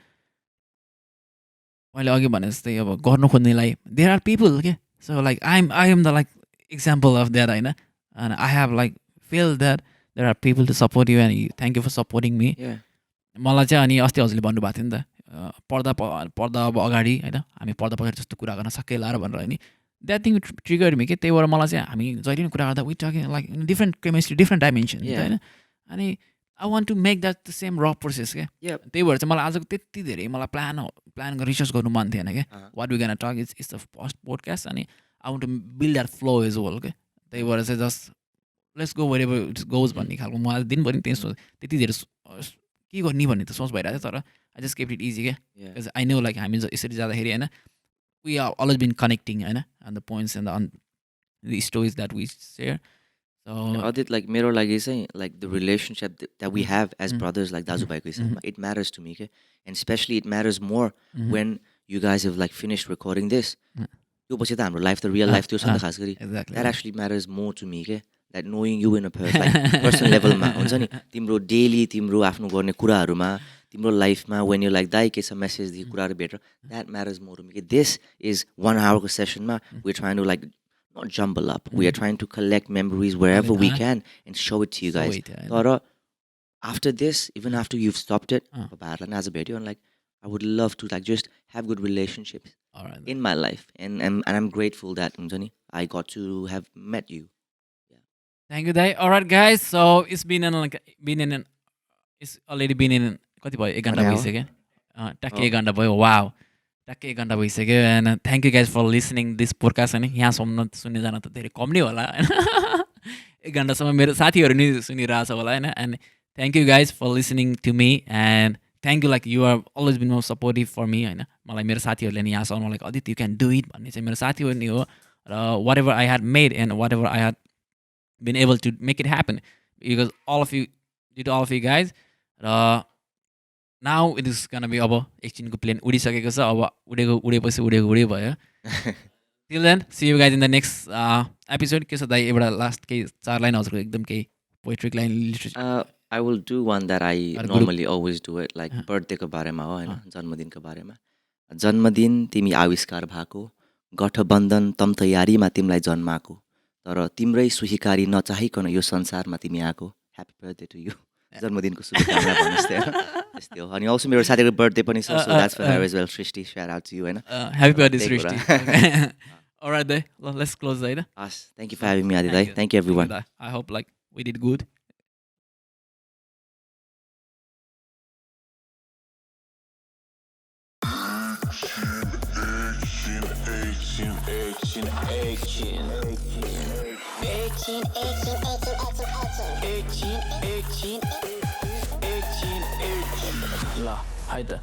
मैले अघि भने जस्तै अब गर्नु खोज्नेलाई there are people okay so like I am the like example of that हैन and I have like feel that there are people to support you and thank you for supporting me. मलाई चाहिँ अनि अस्ति हजुरले भन्नुभएको थियो नि त पर्दा अब अगाडि होइन हामी पर्दा पछाडि जस्तो कुरा गर्न सकेला र भनेर होइन द्याट थिङ ट्रिगर मी के त्यही भएर मलाई चाहिँ हामी जहिले पनि कुरा गर्दा we talking like different chemistry different dimension होइन अनि I want to make that the same र प्रोसेस क्या त्यही भएर चाहिँ मलाई आजको त्यति धेरै मलाई प्लान रिसर्च गर्नु मन थिएन क्या what we can talk it's the first podcast अनि I want to build that flow is whole क्या त्यही भएर चाहिँ just let's go wherever it's goes भन्ने खालको म आज दिनभरि त्यही सोच त्यति धेरै के गर्ने भन्ने त सोच भइरहेको थियो तर I just kept it easy क्या बिकज आई नो लाइक हामी यसरी जाँदाखेरि होइन we are always been connecting होइन and the points and the stories that we share Adit, like मेरो लागि चाहिँ like the relationship that we have as brothers like दाजुभाइको हिसाबमा it matters to me and especially it matters more when you guys have like finished recording this त्यो पछि त हाम्रो life त रियल लाइफ त्यो छ नि त खास गरी that actually matters more to me that knowing you in a personal levelमा हुन्छ नि तिम्रो डेली तिम्रो आफ्नो गर्ने कुराहरूमा तिम्रो लाइफमा when you're like दाइ के छ मेसेज दिएको कुराहरू भेटेर that matters more to me this is 1 hourको सेसनमा we're trying to like not jumble up we are trying to collect memories wherever we can and show it to you guys तर after this, even after you've stopped it, as a video, and like I would love to like just have good relationships All right. in my life, and I'm grateful that I got to have met you. Thank you, Dai. All right, guys. So it's it's already been in कति भयो 1 घण्टा An hour? भइसक्यो ट्याक्कै 1 घण्टा भयो wow ट्याक्कै 1 घण्टा भइसक्यो and thank you guys for listening this podcast होइन यहाँसम्म सुन्ने जान त धेरै कम नै होला होइन 1 घण्टासम्म मेरो साथीहरू नि सुनिरहेछ होला होइन and thank you guys for listening to me and thank you like you are always been more supportive for me होइन मलाई मेरो साथीहरूले नि यहाँसम्म लाइक अदित यु क्यान डु इट भन्ने चाहिँ मेरो साथीहरू नि हो र whatever I had made and whatever I had been able to make it happen because due to all of you guys now it is gonna be अब एकछिनको plain उडिसकेको छ अब उडेपछि उडे भयो till then see you guys in the next episode के छ दाइ एउटा last केही 4 लाइन हजुरको एकदम केही poetic line literature I will do one that I normally always do it, like birthday को बारेमा हो हैन जन्मदिनको बारेमा जन्मदिन तिमी आविष्कार भएको गठबन्धन तम तयारीमा तिमीलाई जन्माको तर तिम्रै सुहिकारी नचाहिकन यो संसारमा तिमी आको ह्यापी बर्थडे टु यु जन्मदिनको शुभकामना भन्नुस् त्यस्तै हो अनि also मेरो साथीको बर्थडे पनि छ so that's for her as well Srishti shout out to you हैन happy birthday Srishti all right then let's close right us thank you for having me Adit thank you everyone I hope like we did good Ekchin Ekchin Ekchin Ekchin Ekchin Ekchin La haydi